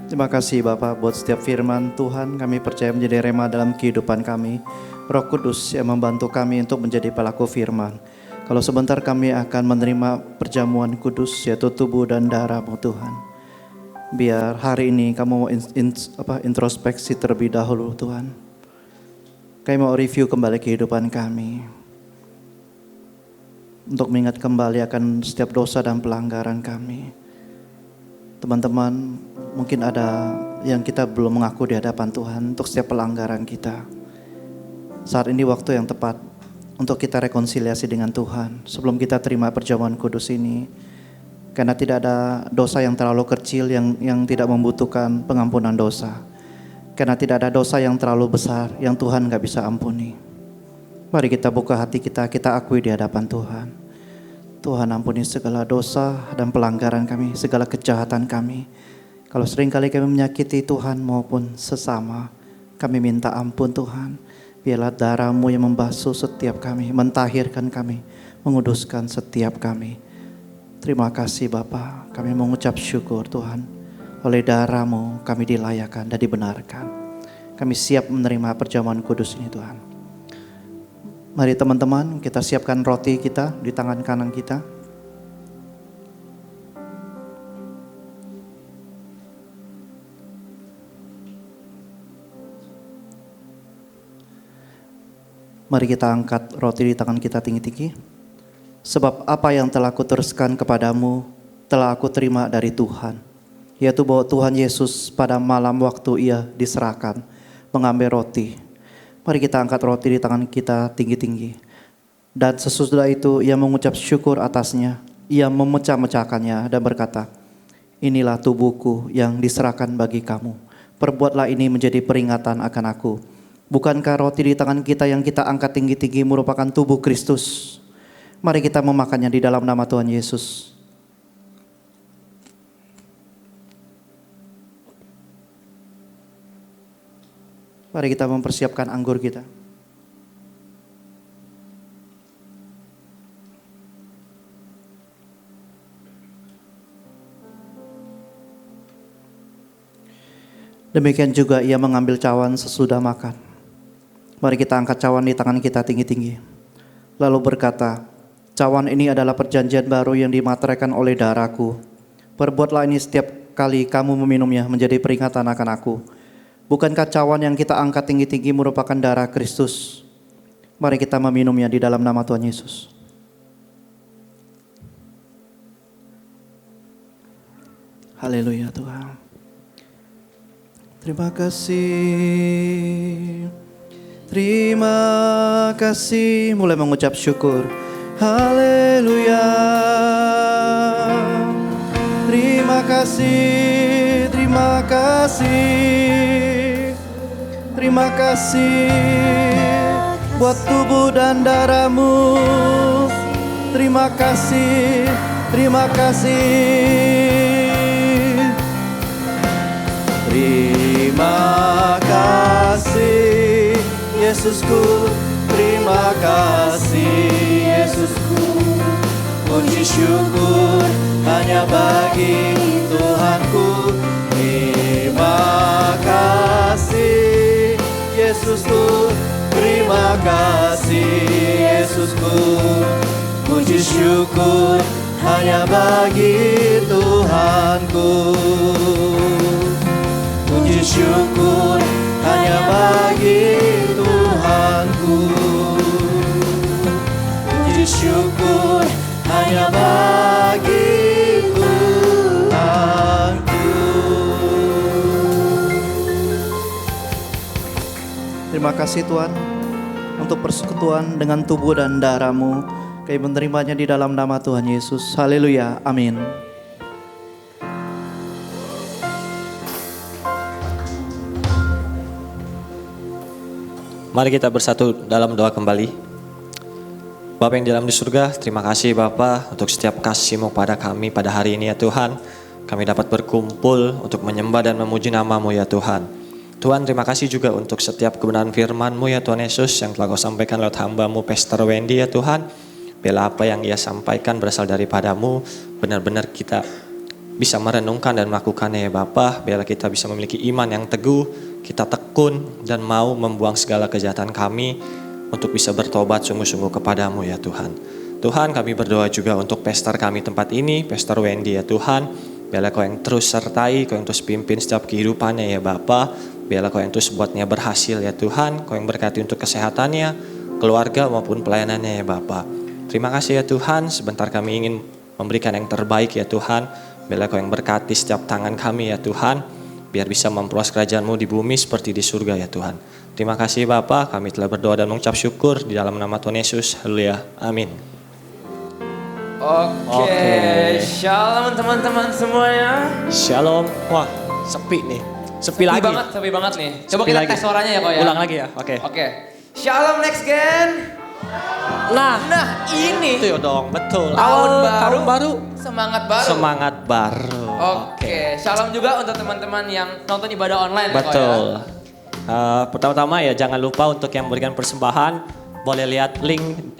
Terima kasih Bapak buat setiap firman Tuhan, kami percaya menjadi rema dalam kehidupan kami. Roh Kudus yang membantu kami untuk menjadi pelaku firman. Kalau sebentar kami akan menerima perjamuan kudus, yaitu tubuh dan darah-Mu Tuhan. Biar hari ini kamu mau introspeksi terlebih dahulu Tuhan. Kami mau review kembali kehidupan kami. Untuk mengingat kembali akan setiap dosa dan pelanggaran kami. Teman-teman, mungkin ada yang kita belum mengaku di hadapan Tuhan untuk setiap pelanggaran kita. Saat ini waktu yang tepat untuk kita rekonsiliasi dengan Tuhan sebelum kita terima perjamuan kudus ini. Karena tidak ada dosa yang terlalu kecil yang tidak membutuhkan pengampunan dosa. Karena tidak ada dosa yang terlalu besar yang Tuhan gak bisa ampuni. Mari kita buka hati kita akui di hadapan Tuhan. Tuhan ampuni segala dosa dan pelanggaran kami, segala kejahatan kami. Kalau seringkali kami menyakiti Tuhan maupun sesama, kami minta ampun Tuhan. Biarlah darah-Mu yang membasuh setiap kami, mentahirkan kami, menguduskan setiap kami. Terima kasih Bapa, kami mengucap syukur Tuhan. Oleh darah-Mu kami dilayakan dan dibenarkan. Kami siap menerima perjamuan kudus ini Tuhan. Mari teman-teman, kita siapkan roti kita di tangan kanan kita. Mari kita angkat roti di tangan kita tinggi-tinggi. Sebab apa yang telah kuteruskan kepadamu telah aku terima dari Tuhan. Yaitu bahwa Tuhan Yesus pada malam waktu Ia diserahkan mengambil roti. Mari kita angkat roti di tangan kita tinggi-tinggi. Dan sesudah itu Ia mengucap syukur atasnya. Ia memecah-mecahkannya dan berkata, inilah tubuhku yang diserahkan bagi kamu. Perbuatlah ini menjadi peringatan akan aku. Bukankah roti di tangan kita yang kita angkat tinggi-tinggi merupakan tubuh Kristus? Mari kita memakannya di dalam nama Tuhan Yesus. Mari kita mempersiapkan anggur kita. Demikian juga Ia mengambil cawan sesudah makan. Mari kita angkat cawan di tangan kita tinggi-tinggi. Lalu berkata, cawan ini adalah perjanjian baru yang dimateraikan oleh darahku. Perbuatlah ini setiap kali kamu meminumnya menjadi peringatan akan aku. Bukankah cawan yang kita angkat tinggi-tinggi merupakan darah Kristus? Mari kita meminumnya di dalam nama Tuhan Yesus. Haleluya Tuhan. Terima kasih. Terima kasih. Mulai mengucap syukur. Haleluya. Terima kasih. Terima kasih. Terima kasih buat tubuh dan darah-Mu. Terima kasih. Terima kasih. Terima kasih Yesusku. Terima kasih Yesusku. Puji syukur hanya bagi Tuhanku. Terima kasih Yesusku. Terima kasih Yesusku. Puji syukur hanya bagi Tuhanku. Puji syukur hanya bagi Tuhanku. Puji syukur hanya bagi Tuhanku. Terima kasih Tuhan untuk persekutuan dengan tubuh dan darah-Mu Kami menerimanya di dalam nama Tuhan Yesus. Haleluya. Amin. Mari kita bersatu dalam doa kembali. Bapa yang di dalam di surga, terima kasih Bapa untuk setiap kasih-Mu pada kami pada hari ini ya Tuhan. Kami dapat berkumpul untuk menyembah dan memuji nama-Mu ya Tuhan. Tuhan, terima kasih juga untuk setiap kebenaran firman-Mu ya Tuhan Yesus yang telah Kau sampaikan lewat hamba-Mu Pastor Wendy ya Tuhan. Bila apa yang ia sampaikan berasal daripada-Mu, benar-benar kita bisa merenungkan dan melakukannya ya Bapa. Biarlah kita bisa memiliki iman yang teguh, kita tekun dan mau membuang segala kejahatan kami untuk bisa bertobat sungguh-sungguh kepada-Mu ya Tuhan. Tuhan, kami berdoa juga untuk pastor kami tempat ini, Pastor Wendy ya Tuhan. Biarlah Kau yang terus sertai, Kau yang terus pimpin setiap kehidupannya ya Bapa. Biarlah Kau yang terus buatnya berhasil ya Tuhan. Kau yang berkati untuk kesehatannya, keluarga maupun pelayanannya ya Bapa. Terima kasih ya Tuhan, sebentar kami ingin memberikan yang terbaik ya Tuhan. Biarlah Kau yang berkati setiap tangan kami ya Tuhan. Biar bisa memperluas kerajaan-Mu di bumi seperti di surga ya Tuhan. Terima kasih Bapa, kami telah berdoa dan mengucap syukur di dalam nama Tuhan Yesus. Haleluya. Amin. Oke. Shalom teman-teman semuanya. Shalom. Wah, sepi nih. Sepi lagi. Sepi banget nih. Coba Sepi kita lagi. tes suaranya ya kok ya. Ulang lagi ya. Oke. Oke. Shalom next gen. Nah, ini itu ya dong, betul. Tahun baru, semangat baru. semangat baru. Oke. Shalom juga untuk teman-teman yang nonton ibadah online ya kok ya. Betul. Pertama-tama ya jangan lupa untuk yang memberikan persembahan boleh lihat link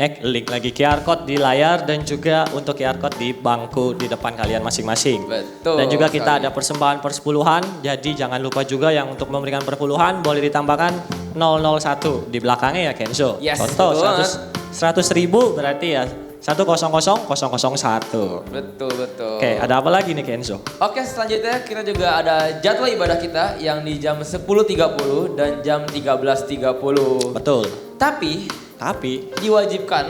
lagi QR code di layar dan juga untuk QR code di bangku di depan kalian masing-masing. Betul. Dan juga kita sekali. ada persembahan persepuluhan, jadi jangan lupa juga yang untuk memberikan perpuluhan boleh ditambahkan 001 di belakangnya ya Kenzo. Yes, Contoh betul 100 ribu berarti ya 1000001. Betul. Oke, ada apa lagi nih Kenzo? Oke, selanjutnya kita juga ada jadwal ibadah kita yang di jam 10.30 dan jam 13.30. Betul. Tapi diwajibkan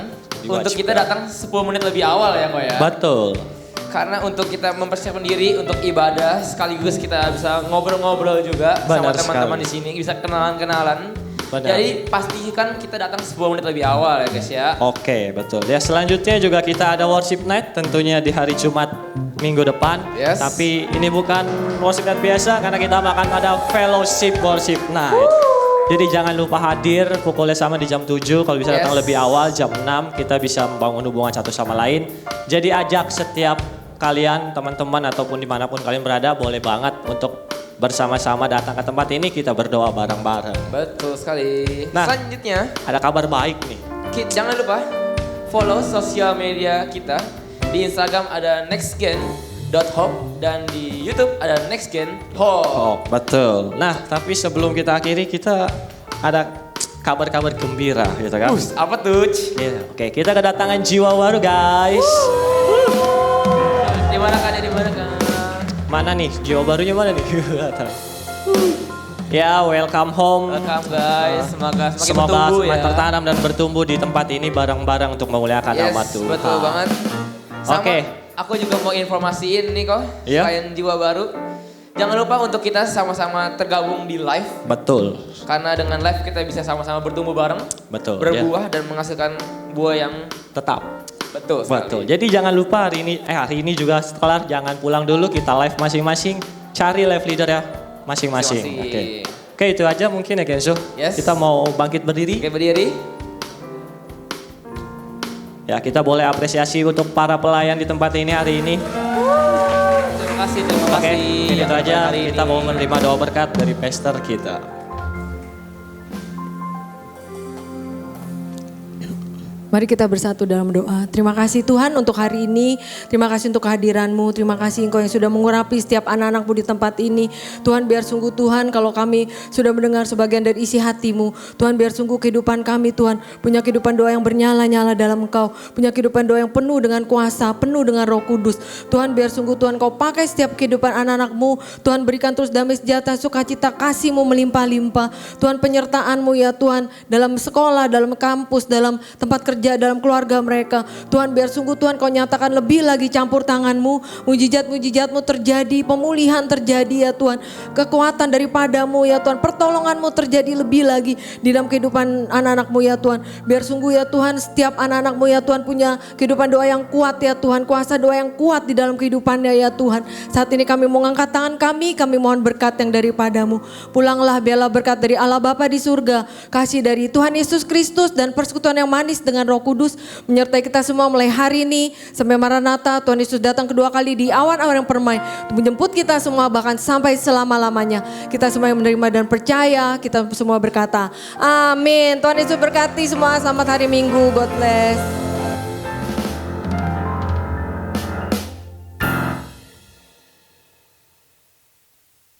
untuk kita datang 10 menit lebih awal ya kok ya. Betul. Karena untuk kita mempersiapkan diri untuk ibadah sekaligus kita bisa ngobrol-ngobrol juga Benar sama teman-teman sekali. di sini, bisa kenalan-kenalan. Benar. Jadi pastikan kita datang 10 menit lebih awal ya guys ya. Oke, betul. Ya selanjutnya juga kita ada worship night tentunya di hari Jumat minggu depan. Yes. Tapi ini bukan worship night biasa karena kita akan ada fellowship worship night. Jadi jangan lupa hadir, pukulnya sama di jam 7, kalau bisa datang Yes. lebih awal jam 6, kita bisa membangun hubungan satu sama lain. Jadi ajak setiap kalian, teman-teman ataupun dimanapun kalian berada, boleh banget untuk bersama-sama datang ke tempat ini, kita berdoa bareng-bareng. Betul sekali. Nah. Selanjutnya, Ada kabar baik nih. jangan lupa follow sosial media kita. Di Instagram ada nextgen.hope dan di YouTube ada nextgen.hope. Oh, betul. Nah, tapi sebelum kita akhiri, kita ada kabar-kabar gembira gitu kan. Apa tuh? Iya, oke, kita kedatangan jiwa baru guys. Di mana kan? Mana nih? Jiwa barunya mana nih? Ya, welcome home. Welcome guys, semoga semakin Semoga bertumbuh semakin ya. tertanam dan bertumbuh di tempat ini bareng-bareng untuk memuliakan nama Tuhan. Betul banget. Sama, Oke. aku juga mau informasiin nih kok, Iya. selain jiwa baru. Jangan lupa untuk kita sama-sama tergabung di live. Betul, Karena dengan live kita bisa sama-sama bertumbuh bareng, betul. berbuah dan menghasilkan buah yang Tetap. betul sekali. Betul. Jadi jangan lupa hari ini juga sekolah jangan pulang dulu, kita live masing-masing, cari live leader ya masing-masing. Masing-masing. Oke, itu aja mungkin ya Kenzo. Yes. Kita mau bangkit berdiri. Oke, berdiri. Ya, kita boleh apresiasi untuk para pelayan di tempat ini hari ini. Terima kasih. Oke, ini yang itu aja. hari Kita ini. mau menerima doa berkat dari pastor kita. Mari kita bersatu dalam doa. Terima kasih Tuhan untuk hari ini. Terima kasih untuk kehadiran-Mu. Terima kasih Engkau yang sudah mengurapi setiap anak-anak-Mu di tempat ini. Tuhan, biar sungguh Tuhan kalau kami sudah mendengar sebagian dari isi hati-Mu. Tuhan, biar sungguh kehidupan kami Tuhan punya kehidupan doa yang bernyala-nyala dalam Engkau. Punya kehidupan doa yang penuh dengan kuasa, penuh dengan Roh Kudus. Tuhan, biar sungguh Tuhan Kau pakai setiap kehidupan anak-anak-Mu. Tuhan, berikan terus damai sejahtera, sukacita, kasih-Mu melimpah-limpah. Tuhan, penyertaan-Mu ya Tuhan dalam sekolah, dalam kampus, dalam tempat kerja bekerja dalam keluarga mereka. Tuhan biar sungguh Tuhan Kau nyatakan lebih lagi campur tangan-Mu, mujizat-mujizat-Mu terjadi, pemulihan terjadi ya Tuhan. Kekuatan daripadamu ya Tuhan, pertolongan-Mu terjadi lebih lagi di dalam kehidupan anak-anak-Mu ya Tuhan. Biar sungguh ya Tuhan setiap anak-anak-Mu ya Tuhan punya kehidupan doa yang kuat ya Tuhan, kuasa doa yang kuat di dalam kehidupannya ya Tuhan. Saat ini kami mau angkat tangan kami mohon berkat yang daripadamu. Pulanglah biarlah berkat dari Allah Bapa di surga, kasih dari Tuhan Yesus Kristus dan persekutuan yang manis dengan Roh Kudus menyertai kita semua mulai hari ini sampai Maranatha. Tuhan Yesus datang kedua kali di awan-awan yang permai untuk menjemput kita semua bahkan sampai selama-lamanya. Kita semua yang menerima dan percaya, kita semua berkata amin. Tuhan Yesus berkati semua, selamat hari Minggu, God bless.